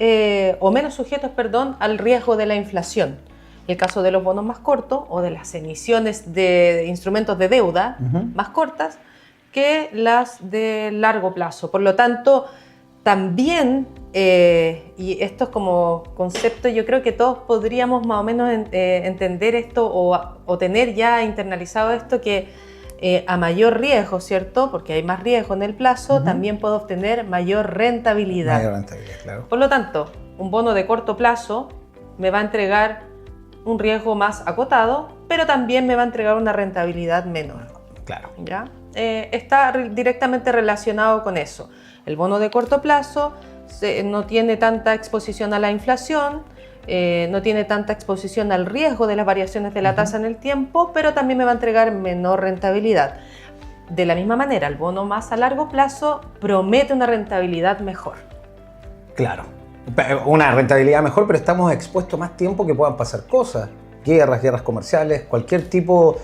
o menos sujetos, perdón, al riesgo de la inflación. El caso de los bonos más cortos o de las emisiones de instrumentos de deuda más cortas que las de largo plazo. Por lo tanto, también, y esto es como concepto, yo creo que todos podríamos más o menos entender esto o tener ya internalizado esto, que a mayor riesgo, ¿cierto? Porque hay más riesgo en el plazo, también puedo obtener mayor rentabilidad. Mayor rentabilidad, claro. Por lo tanto, un bono de corto plazo me va a entregar un riesgo más acotado, pero también me va a entregar una rentabilidad menor. Claro. ¿Ya? Está directamente relacionado con eso. El bono de corto plazo no tiene tanta exposición a la inflación, no tiene tanta exposición al riesgo de las variaciones de la tasa en el tiempo, pero también me va a entregar menor rentabilidad. De la misma manera, el bono más a largo plazo promete una rentabilidad mejor. Claro. Una rentabilidad mejor, pero estamos expuestos más tiempo que puedan pasar cosas. guerras comerciales, cualquier tipo,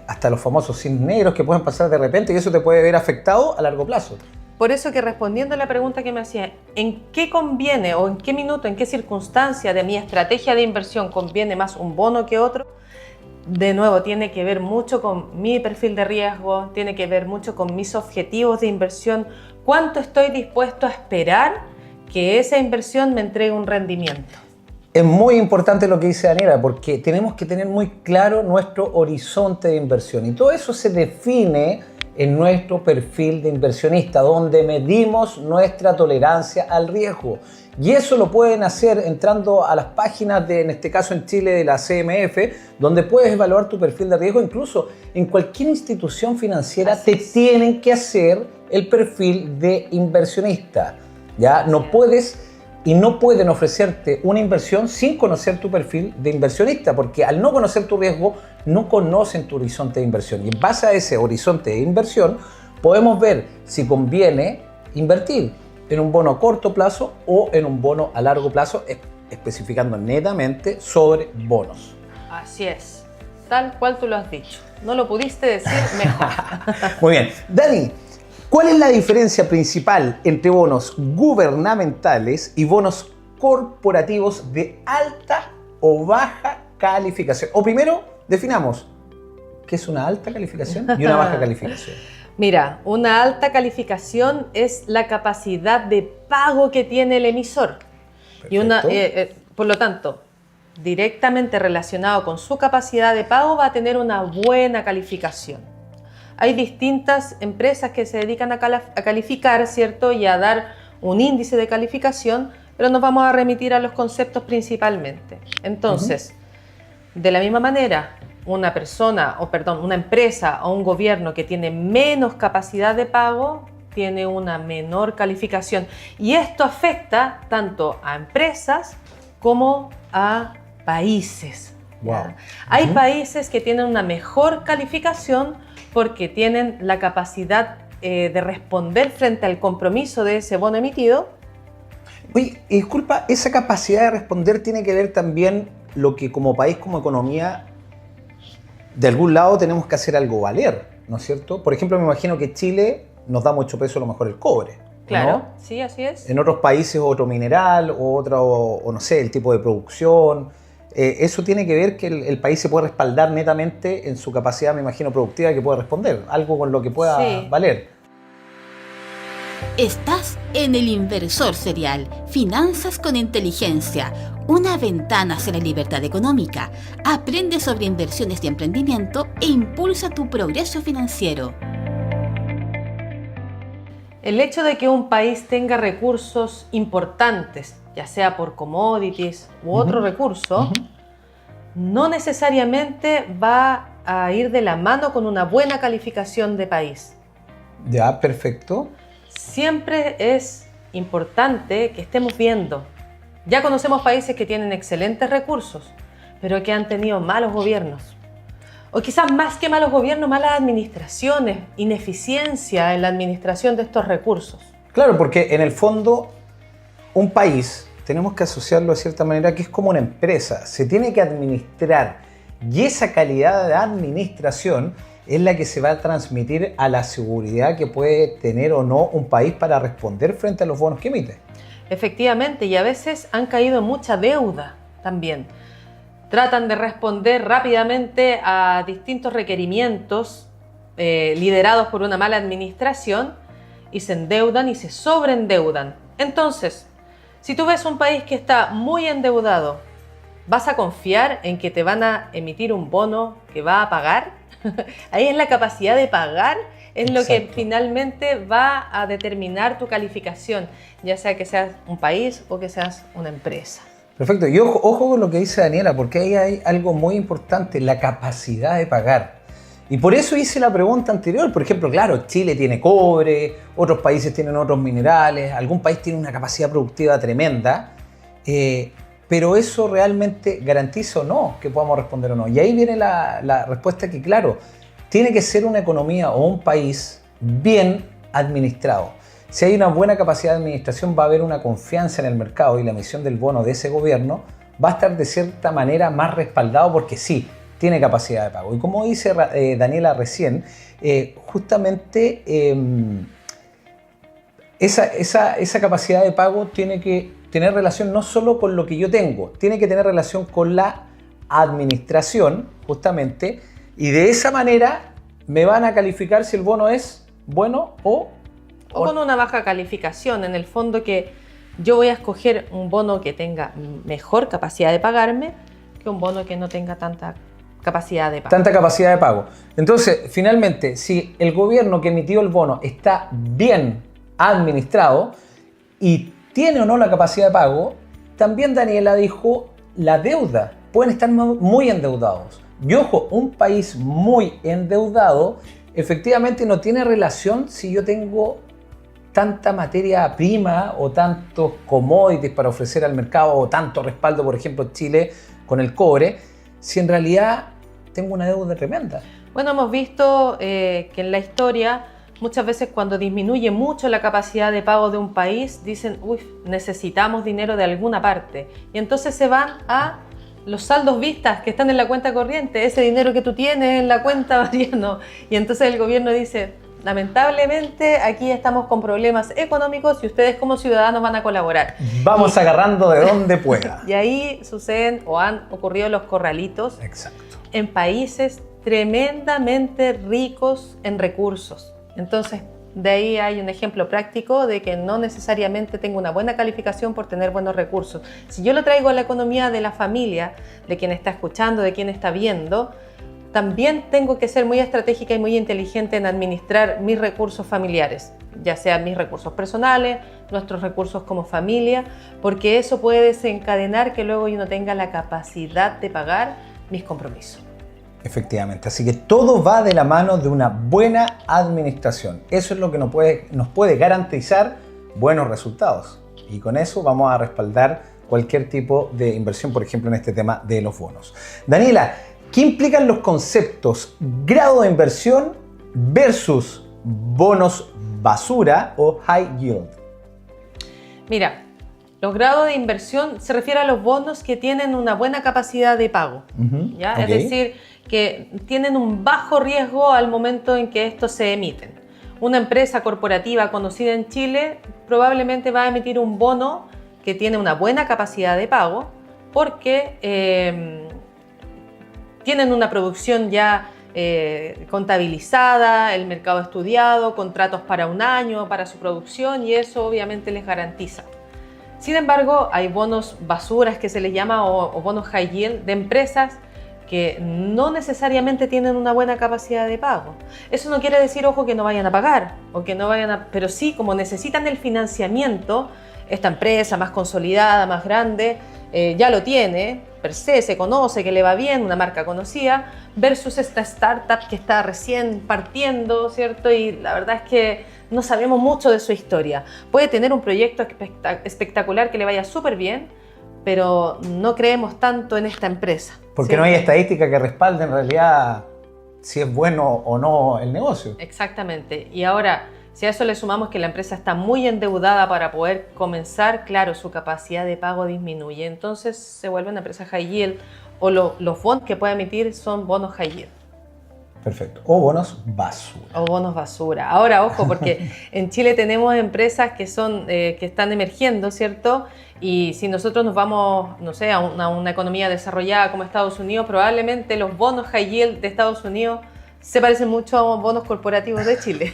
hasta los famosos cisnes negros que pueden pasar de repente y eso te puede ver afectado a largo plazo. Por eso que respondiendo a la pregunta que me hacía, ¿en qué conviene o en qué minuto, en qué circunstancia de mi estrategia de inversión conviene más un bono que otro? De nuevo, tiene que ver mucho con mi perfil de riesgo, tiene que ver mucho con mis objetivos de inversión, cuánto estoy dispuesto a esperar que esa inversión me entregue un rendimiento. Es muy importante lo que dice Daniela, porque tenemos que tener muy claro nuestro horizonte de inversión y todo eso se define en nuestro perfil de inversionista, donde medimos nuestra tolerancia al riesgo. Y eso lo pueden hacer entrando a las páginas de, en este caso en Chile, de la CMF, donde puedes evaluar tu perfil de riesgo. Incluso en cualquier institución financiera te tienen que hacer el perfil de inversionista. ¿Ya? No puedes y no pueden ofrecerte una inversión sin conocer tu perfil de inversionista, porque al no conocer tu riesgo, no conocen tu horizonte de inversión. Y en base a ese horizonte de inversión, podemos ver si conviene invertir en un bono a corto plazo o en un bono a largo plazo, especificando netamente sobre bonos. Así es, tal cual tú lo has dicho. No lo pudiste decir mejor. Muy bien. Dani, ¿cuál es la diferencia principal entre bonos gubernamentales y bonos corporativos de alta o baja calificación? O primero, definamos qué es una alta calificación y una baja calificación. Mira, una alta calificación es la capacidad de pago que tiene el emisor. Y por lo tanto, directamente relacionado con su capacidad de pago, va a tener una buena calificación. Hay distintas empresas que se dedican a calificar, ¿cierto? Y a dar un índice de calificación, pero nos vamos a remitir a los conceptos principalmente. Entonces, de la misma manera, una empresa o un gobierno que tiene menos capacidad de pago tiene una menor calificación. Y esto afecta tanto a empresas como a países. Wow. Hay países que tienen una mejor calificación porque tienen la capacidad de responder frente al compromiso de ese bono emitido. Oye, disculpa, esa capacidad de responder tiene que ver también lo que como país, como economía, de algún lado tenemos que hacer algo valer, ¿no es cierto? Por ejemplo, me imagino que Chile nos da mucho peso a lo mejor el cobre. Claro, ¿no? sí, así es. En otros países otro mineral o no sé, el tipo de producción. Eso tiene que ver que el país se puede respaldar netamente en su capacidad, me imagino, productiva que puede responder, algo con lo que pueda valer. Estás en El Inversor Serial, Finanzas con Inteligencia, una ventana hacia la libertad económica. Aprende sobre inversiones y emprendimiento e impulsa tu progreso financiero. El hecho de que un país tenga recursos importantes, ya sea por commodities u otro recurso, no necesariamente va a ir de la mano con una buena calificación de país. Ya, perfecto. Siempre es importante que estemos viendo. Ya conocemos países que tienen excelentes recursos, pero que han tenido malos gobiernos. O quizás más que malos gobiernos, malas administraciones, ineficiencia en la administración de estos recursos. Claro, porque en el fondo un país tenemos que asociarlo de cierta manera que es como una empresa, se tiene que administrar y esa calidad de administración es la que se va a transmitir a la seguridad que puede tener o no un país para responder frente a los bonos que emite. Efectivamente, y a veces han caído en mucha deuda también. Tratan de responder rápidamente a distintos requerimientos liderados por una mala administración y se endeudan y se sobreendeudan. Entonces, si tú ves un país que está muy endeudado, ¿vas a confiar en que te van a emitir un bono que va a pagar? Ahí es la capacidad de pagar, es lo que finalmente va a determinar tu calificación, ya sea que seas un país o que seas una empresa. Perfecto, y ojo con lo que dice Daniela, porque ahí hay algo muy importante, la capacidad de pagar. Y por eso hice la pregunta anterior. Por ejemplo, claro, Chile tiene cobre, otros países tienen otros minerales, algún país tiene una capacidad productiva tremenda, pero eso realmente garantiza o no que podamos responder o no. Y ahí viene la respuesta que, claro, tiene que ser una economía o un país bien administrado. Si hay una buena capacidad de administración, va a haber una confianza en el mercado y la emisión del bono de ese gobierno va a estar de cierta manera más respaldado porque sí, tiene capacidad de pago. Y como dice Daniela recién, justamente esa capacidad de pago tiene que tener relación no solo con lo que yo tengo, tiene que tener relación con la administración, justamente, y de esa manera me van a calificar si el bono es bueno o con una baja calificación. En el fondo, que yo voy a escoger un bono que tenga mejor capacidad de pagarme que un bono que no tenga tanta capacidad de pago. Tanta capacidad de pago. Entonces, finalmente, si el gobierno que emitió el bono está bien administrado y tiene o no la capacidad de pago, también Daniela dijo la deuda. Pueden estar muy endeudados. Y ojo, un país muy endeudado efectivamente no tiene relación si yo tengo tanta materia prima o tantos commodities para ofrecer al mercado o tanto respaldo, por ejemplo, Chile con el cobre, si en realidad tengo una deuda tremenda. Bueno, hemos visto que en la historia muchas veces cuando disminuye mucho la capacidad de pago de un país, dicen, uy, necesitamos dinero de alguna parte. Y entonces se van a los saldos vistas que están en la cuenta corriente, ese dinero que tú tienes en la cuenta variando. Y entonces el gobierno dice, lamentablemente aquí estamos con problemas económicos y ustedes como ciudadanos van a colaborar. Vamos agarrando de donde pueda. Y ahí suceden o han ocurrido los corralitos. Exacto. En países tremendamente ricos en recursos. Entonces, de ahí hay un ejemplo práctico de que no necesariamente tengo una buena calificación por tener buenos recursos. Si yo lo traigo a la economía de la familia, de quien está escuchando, de quien está viendo, también tengo que ser muy estratégica y muy inteligente en administrar mis recursos familiares, ya sean mis recursos personales, nuestros recursos como familia, porque eso puede desencadenar que luego yo no tenga la capacidad de pagar mis compromisos. Efectivamente, así que todo va de la mano de una buena administración. Eso es lo que nos puede garantizar buenos resultados. Y con eso vamos a respaldar cualquier tipo de inversión, por ejemplo, en este tema de los bonos. Daniela, ¿qué implican los conceptos grado de inversión versus bonos basura o high yield? Mira, los grados de inversión se refiere a los bonos que tienen una buena capacidad de pago, ¿ya? Okay. Es decir, que tienen un bajo riesgo al momento en que estos se emiten. Una empresa corporativa conocida en Chile probablemente va a emitir un bono que tiene una buena capacidad de pago porque tienen una producción ya contabilizada, el mercado estudiado, contratos para un año para su producción y eso obviamente les garantiza. Sin embargo, hay bonos basuras que se les llama o bonos high yield de empresas que no necesariamente tienen una buena capacidad de pago. Eso no quiere decir, ojo, que no vayan a pagar, o que no vayan a, pero sí, como necesitan el financiamiento, esta empresa más consolidada, más grande, ya lo tiene, per se conoce que le va bien, una marca conocida, versus esta startup que está recién partiendo, ¿cierto? Y la verdad es que no sabemos mucho de su historia. Puede tener un proyecto espectacular que le vaya súper bien, pero no creemos tanto en esta empresa. Porque no hay estadística que respalde en realidad si es bueno o no el negocio. Exactamente. Y ahora, si a eso le sumamos que la empresa está muy endeudada para poder comenzar, claro, su capacidad de pago disminuye. Entonces se vuelve una empresa high yield o los bonos que puede emitir son bonos high yield. Perfecto. O bonos basura. O bonos basura. Ahora, ojo, porque en Chile tenemos empresas que están emergiendo, ¿cierto? Y si nosotros nos vamos, no sé, a una economía desarrollada como Estados Unidos, probablemente los bonos high yield de Estados Unidos se parecen mucho a bonos corporativos de Chile.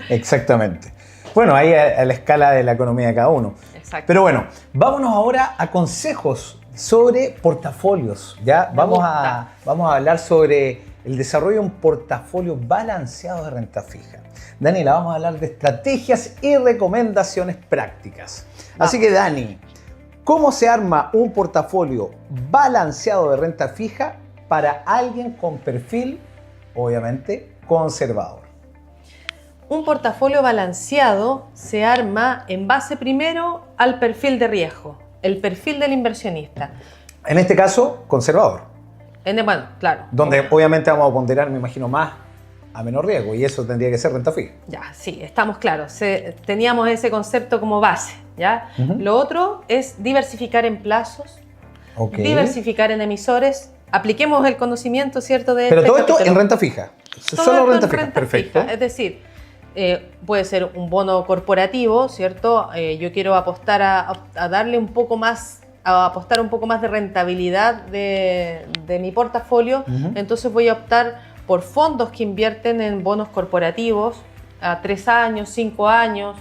Exactamente. Bueno, ahí a la escala de la economía de cada uno. Exacto. Pero bueno, vámonos ahora a consejos sobre portafolios. ¿Ya? Vamos a hablar sobre el desarrollo de un portafolio balanceado de renta fija. Daniela, vamos a hablar de estrategias y recomendaciones prácticas. Así que Dani, ¿cómo se arma un portafolio balanceado de renta fija para alguien con perfil, obviamente, conservador? Un portafolio balanceado se arma en base primero al perfil de riesgo, el perfil del inversionista. En este caso, conservador. Bueno, claro. Donde obviamente vamos a ponderar, me imagino, más a menor riesgo y eso tendría que ser renta fija. Ya, sí, estamos claros. Teníamos ese concepto como base, ¿ya? Lo otro es diversificar en plazos, Ok. diversificar en emisores, apliquemos el conocimiento, ¿cierto? De Pero este todo esto capítulo. en renta fija. Todo Solo esto renta en fija. renta Perfecto. fija. Es decir, puede ser un bono corporativo, ¿cierto? Yo quiero apostar a darle un poco más, a apostar un poco más de rentabilidad de mi portafolio. Entonces voy a optar por fondos que invierten en bonos corporativos a 3 años, 5 años,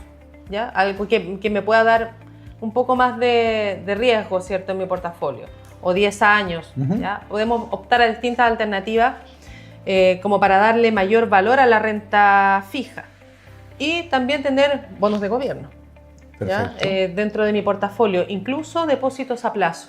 ¿ya? Algo que me pueda dar un poco más de riesgo, ¿cierto? En mi portafolio. O 10 años, ¿ya? Podemos optar a distintas alternativas como para darle mayor valor a la renta fija. Y también tener bonos de gobierno, ¿ya? Dentro de mi portafolio, incluso depósitos a plazo.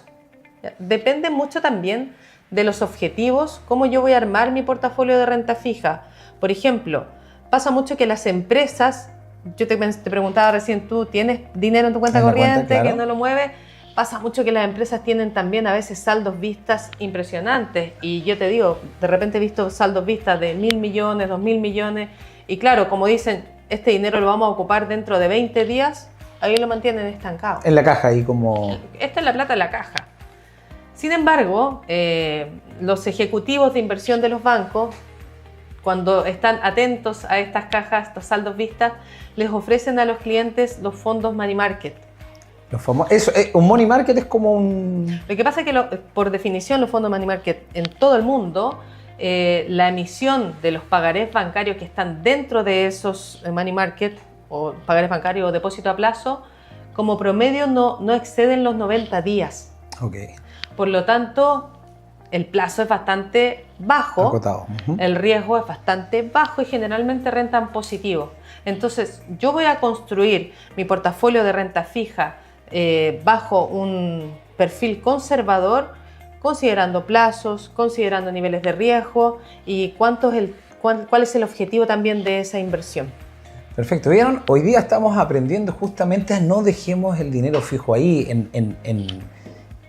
¿Ya? Depende mucho también de los objetivos, cómo yo voy a armar mi portafolio de renta fija. Por ejemplo, pasa mucho que las empresas, yo te preguntaba recién, ¿tú tienes dinero en tu cuenta corriente claro, que no lo mueves? Pasa mucho que las empresas tienen también a veces saldos vistas impresionantes. Y yo te digo, de repente he visto saldos vistas de 1.000 millones, 2.000 millones. Y claro, como dicen, este dinero lo vamos a ocupar dentro de 20 días, ahí lo mantienen estancado. En la caja ahí como... Esta es la plata de la caja. Sin embargo, los ejecutivos de inversión de los bancos, cuando están atentos a estas cajas, estos saldos vistas, les ofrecen a los clientes los fondos money market. Un money market es como un... Lo que pasa es que, por definición, los fondos money market en todo el mundo, la emisión de los pagarés bancarios que están dentro de esos money market, o pagarés bancarios o depósito a plazo, como promedio no exceden los 90 días. Ok. Por lo tanto, el plazo es bastante bajo, Acotado. el riesgo es bastante bajo y generalmente rentan positivo. Entonces, yo voy a construir mi portafolio de renta fija bajo un perfil conservador, considerando plazos, considerando niveles de riesgo y cuál es el objetivo también de esa inversión. Perfecto. ¿Vieron? Hoy día estamos aprendiendo justamente a no dejemos el dinero fijo ahí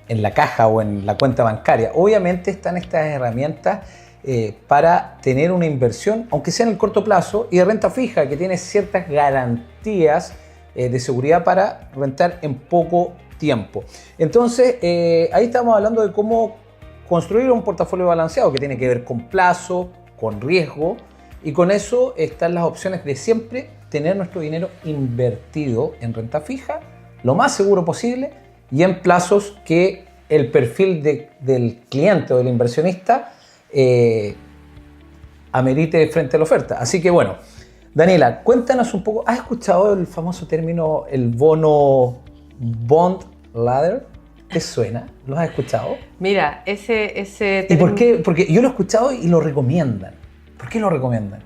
en la caja o en la cuenta bancaria. Obviamente están estas herramientas para tener una inversión, aunque sea en el corto plazo, y de renta fija, que tiene ciertas garantías de seguridad para rentar en poco tiempo. Entonces, ahí estamos hablando de cómo construir un portafolio balanceado que tiene que ver con plazo, con riesgo, y con eso están las opciones de siempre tener nuestro dinero invertido en renta fija, lo más seguro posible, y en plazos que el perfil del cliente o del inversionista amerite frente a la oferta. Así que bueno, Daniela, cuéntanos un poco, ¿has escuchado el famoso término, el bono bond ladder? ¿Te suena? ¿Lo has escuchado? Mira, ese ¿Y por qué? Porque yo lo he escuchado y lo recomiendan. ¿Por qué lo recomiendan?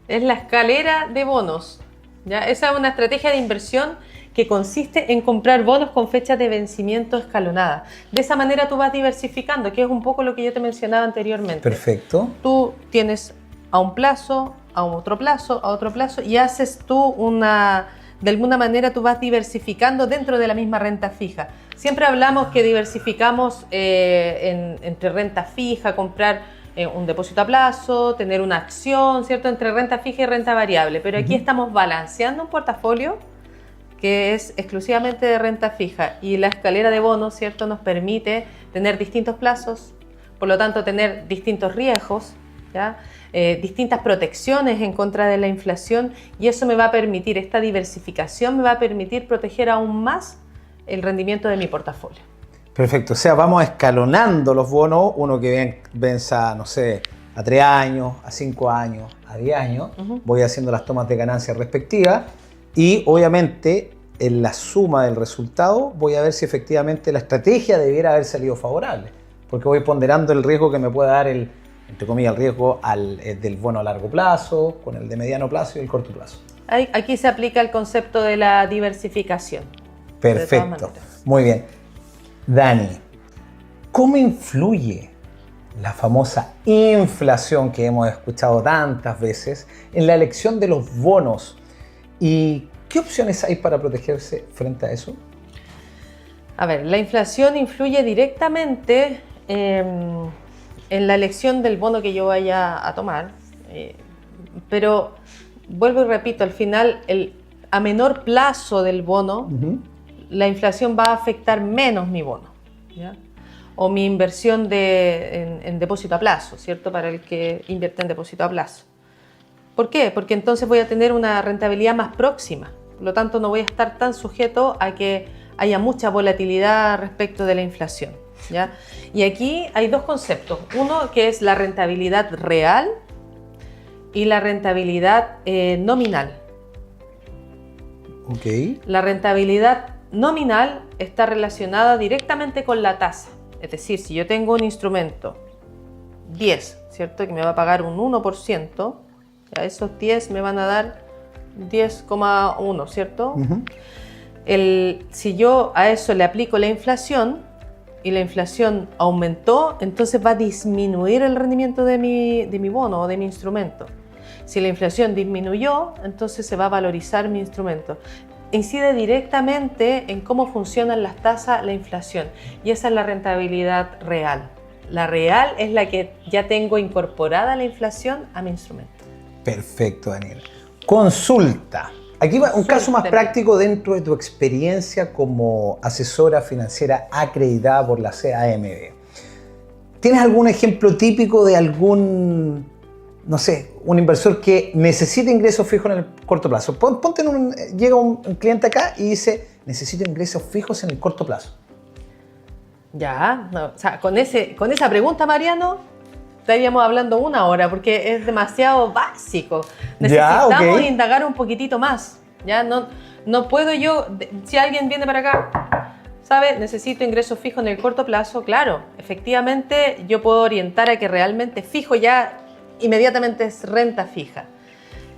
es la escalera de bonos, ¿ya? Esa es una estrategia de inversión que consiste en comprar bonos con fechas de vencimiento escalonada. De esa manera tú vas diversificando, que es un poco lo que yo te mencionaba anteriormente. Perfecto. Tú tienes a un plazo, a otro plazo, y haces tú de alguna manera tú vas diversificando dentro de la misma renta fija. Siempre hablamos que diversificamos entre renta fija, comprar un depósito a plazo, tener una acción, ¿cierto? Entre renta fija y renta variable. Pero aquí estamos balanceando un portafolio que es exclusivamente de renta fija, y la escalera de bonos, ¿cierto?, nos permite tener distintos plazos, por lo tanto tener distintos riesgos, ¿ya? Distintas protecciones en contra de la inflación, y eso me va a permitir, esta diversificación me va a permitir proteger aún más el rendimiento de mi portafolio. Perfecto, o sea, vamos escalonando los bonos, uno que venza, no sé, a 3 años, a 5 años, a 10 años, voy haciendo las tomas de ganancias respectivas, y obviamente en la suma del resultado voy a ver si efectivamente la estrategia debiera haber salido favorable, porque voy ponderando el riesgo que me puede dar entre comillas, el riesgo del bono a largo plazo, con el de mediano plazo y el corto plazo. Aquí se aplica el concepto de la diversificación. Perfecto, muy bien. Dani, ¿cómo influye la famosa inflación que hemos escuchado tantas veces en la elección de los bonos? ¿Y qué opciones hay para protegerse frente a eso? A ver, la inflación influye directamente en la elección del bono que yo vaya a tomar, pero vuelvo y repito, al final, a menor plazo del bono, la inflación va a afectar menos mi bono, ¿ya? o mi inversión en depósito a plazo, ¿cierto? Para el que invierte en depósito a plazo. ¿Por qué? Porque entonces voy a tener una rentabilidad más próxima. Por lo tanto, no voy a estar tan sujeto a que haya mucha volatilidad respecto de la inflación, ¿ya? Y aquí hay dos conceptos. Uno que es la rentabilidad real y la rentabilidad nominal. Ok. La rentabilidad nominal está relacionada directamente con la tasa. Es decir, si yo tengo un instrumento 10, ¿cierto? Que me va a pagar un 1%, ya esos 10 me van a dar 10,1, ¿cierto? Uh-huh. Si yo a eso le aplico la inflación y la inflación aumentó, entonces va a disminuir el rendimiento de mi bono o de mi instrumento. Si la inflación disminuyó, entonces se va a valorizar mi instrumento. Incide directamente en cómo funcionan las tasas, la inflación, y esa es la rentabilidad real. La real es la que ya tengo incorporada la inflación a mi instrumento. Perfecto, Daniela. Consulta. Aquí va un caso más práctico dentro de tu experiencia como asesora financiera acreditada por la CAMB. ¿Tienes algún ejemplo típico de algún, no sé, un inversor que necesita ingresos fijos en el corto plazo? Llega un cliente acá y dice, necesito ingresos fijos en el corto plazo. Ya, no, o sea, con esa pregunta, Mariano, estaríamos hablando una hora porque es demasiado básico. Necesitamos indagar un poquitito más. Ya no puedo yo, si alguien viene para acá, ¿sabe? Necesito ingresos fijos en el corto plazo. Claro, efectivamente yo puedo orientar a que realmente fijo ya inmediatamente es renta fija.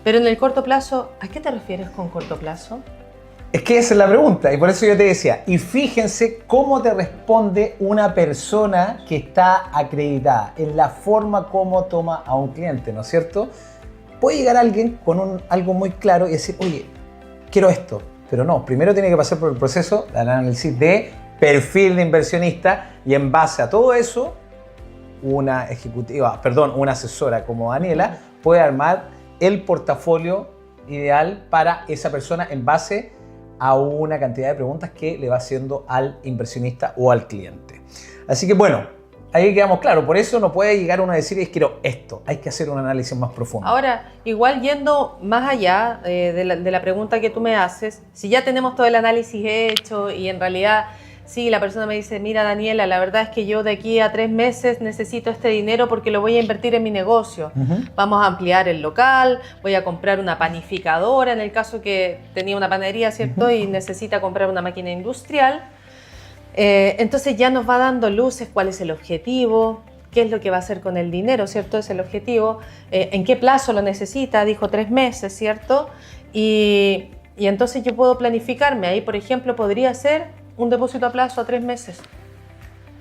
Pero en el corto plazo, ¿a qué te refieres con corto plazo? Es que esa es la pregunta y por eso yo te decía, y fíjense cómo te responde una persona que está acreditada, en la forma como toma a un cliente, ¿no es cierto? Puede llegar alguien con algo muy claro y decir, oye, quiero esto, pero no, primero tiene que pasar por el proceso de análisis de perfil de inversionista y en base a todo eso, una asesora como Daniela puede armar el portafolio ideal para esa persona en base a una cantidad de preguntas que le va haciendo al inversionista o al cliente. Así que bueno, ahí quedamos claros. Por eso no puede llegar uno a decir, quiero esto. Hay que hacer un análisis más profundo. Ahora, igual yendo más allá de la pregunta que tú me haces, si ya tenemos todo el análisis hecho y en realidad, sí, la persona me dice, mira Daniela, la verdad es que yo de aquí a 3 meses necesito este dinero porque lo voy a invertir en mi negocio. Uh-huh. Vamos a ampliar el local, voy a comprar una panificadora, en el caso que tenía una panadería, ¿cierto? Uh-huh. Y necesita comprar una máquina industrial. Entonces ya nos va dando luces cuál es el objetivo, qué es lo que va a hacer con el dinero, ¿cierto? Es el objetivo, en qué plazo lo necesita, dijo 3 meses, ¿cierto? Y entonces yo puedo planificarme. Ahí, por ejemplo, podría ser un depósito a plazo a 3 meses.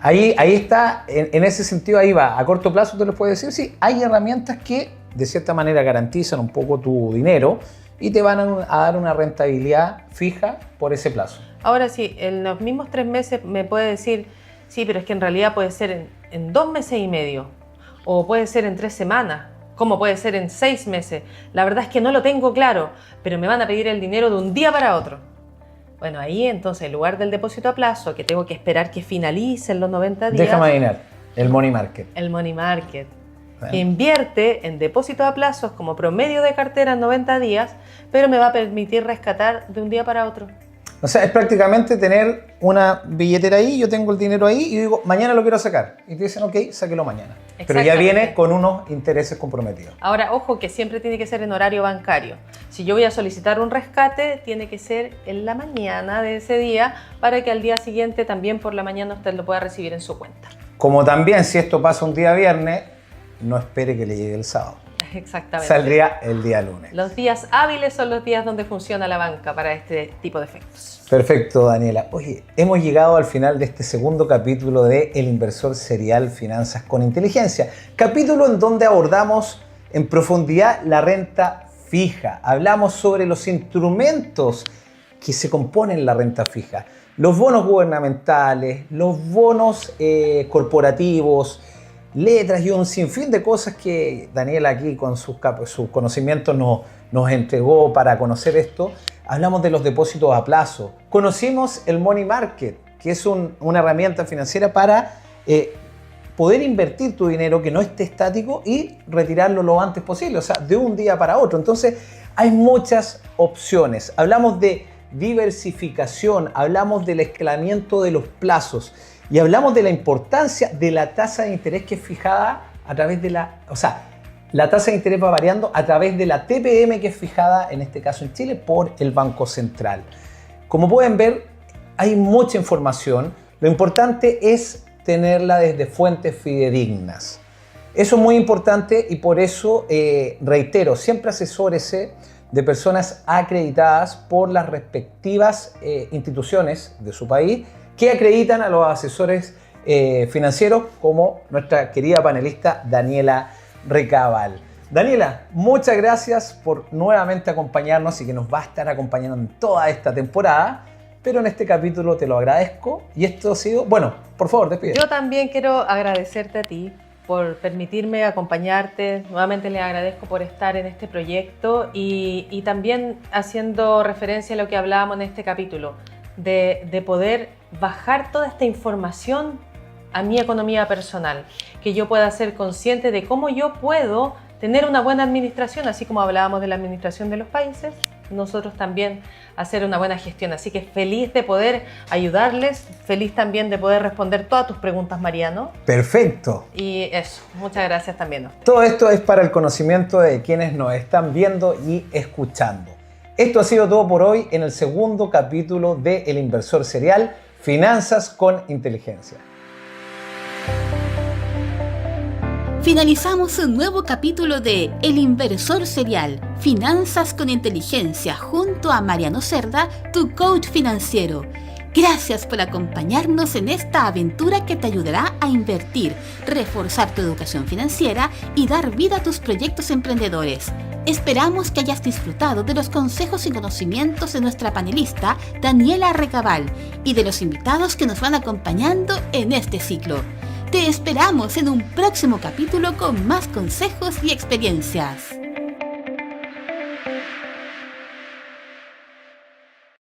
Ahí está, en ese sentido ahí va. A corto plazo te lo puedo decir, sí, hay herramientas que de cierta manera garantizan un poco tu dinero y te van a dar una rentabilidad fija por ese plazo. Ahora sí, en los mismos 3 meses me puede decir, sí, pero es que en realidad puede ser en 2 meses y medio, o puede ser en 3 semanas, como puede ser en 6 meses. La verdad es que no lo tengo claro, pero me van a pedir el dinero de un día para otro. Bueno, ahí entonces, en lugar del depósito a plazo, que tengo que esperar que finalicen los 90 días... Déjame adivinar, el money market. El money market, bueno, que invierte en depósitos a plazos como promedio de cartera en 90 días, pero me va a permitir rescatar de un día para otro. O sea, es prácticamente tener una billetera ahí, yo tengo el dinero ahí y digo, mañana lo quiero sacar. Y te dicen, ok, sáquelo mañana. Pero ya viene con unos intereses comprometidos. Ahora, ojo, que siempre tiene que ser en horario bancario. Si yo voy a solicitar un rescate, tiene que ser en la mañana de ese día para que al día siguiente también por la mañana usted lo pueda recibir en su cuenta. Como también, si esto pasa un día viernes, no espere que le llegue el sábado. Exactamente. Saldría el día lunes. Los días hábiles son los días donde funciona la banca para este tipo de efectos. Perfecto, Daniela. Oye, hemos llegado al final de este segundo capítulo de El Inversor Serial Finanzas con Inteligencia. Capítulo en donde abordamos en profundidad la renta fija. Hablamos sobre los instrumentos que se componen la renta fija. Los bonos gubernamentales, los bonos corporativos, letras y un sinfín de cosas que Daniela aquí con sus conocimientos nos entregó para conocer esto. Hablamos de los depósitos a plazo. Conocimos el Money Market, que es una herramienta financiera para poder invertir tu dinero que no esté estático y retirarlo lo antes posible, o sea, de un día para otro. Entonces, hay muchas opciones. Hablamos de diversificación, hablamos del escalamiento de los plazos y hablamos de la importancia de la tasa de interés que es fijada a través de la tasa de interés va variando a través de la TPM que es fijada, en este caso en Chile, por el Banco Central. Como pueden ver, hay mucha información. Lo importante es tenerla desde fuentes fidedignas. Eso es muy importante y por eso reitero, siempre asesórese de personas acreditadas por las respectivas instituciones de su país que acreditan a los asesores financieros, como nuestra querida panelista Daniela Recabal. Daniela, muchas gracias por nuevamente acompañarnos y que nos va a estar acompañando en toda esta temporada, pero en este capítulo te lo agradezco y esto ha sido, bueno, por favor, despide. Yo también quiero agradecerte a ti por permitirme acompañarte. Nuevamente le agradezco por estar en este proyecto y también haciendo referencia a lo que hablábamos en este capítulo, de poder bajar toda esta información a mi economía personal, que yo pueda ser consciente de cómo yo puedo tener una buena administración, así como hablábamos de la administración de los países, nosotros también hacer una buena gestión. Así que feliz de poder ayudarles, feliz también de poder responder todas tus preguntas, Mariano. Perfecto. Y eso, muchas gracias también a ustedes. Todo esto es para el conocimiento de quienes nos están viendo y escuchando. Esto ha sido todo por hoy en el segundo capítulo de El Inversor Serial, Finanzas con Inteligencia. Finalizamos un nuevo capítulo de El Inversor Serial, Finanzas con Inteligencia, junto a Mariano Cerda, tu coach financiero. Gracias por acompañarnos en esta aventura que te ayudará a invertir, reforzar tu educación financiera y dar vida a tus proyectos emprendedores. Esperamos que hayas disfrutado de los consejos y conocimientos de nuestra panelista Daniela Recabal y de los invitados que nos van acompañando en este ciclo. Te esperamos en un próximo capítulo con más consejos y experiencias.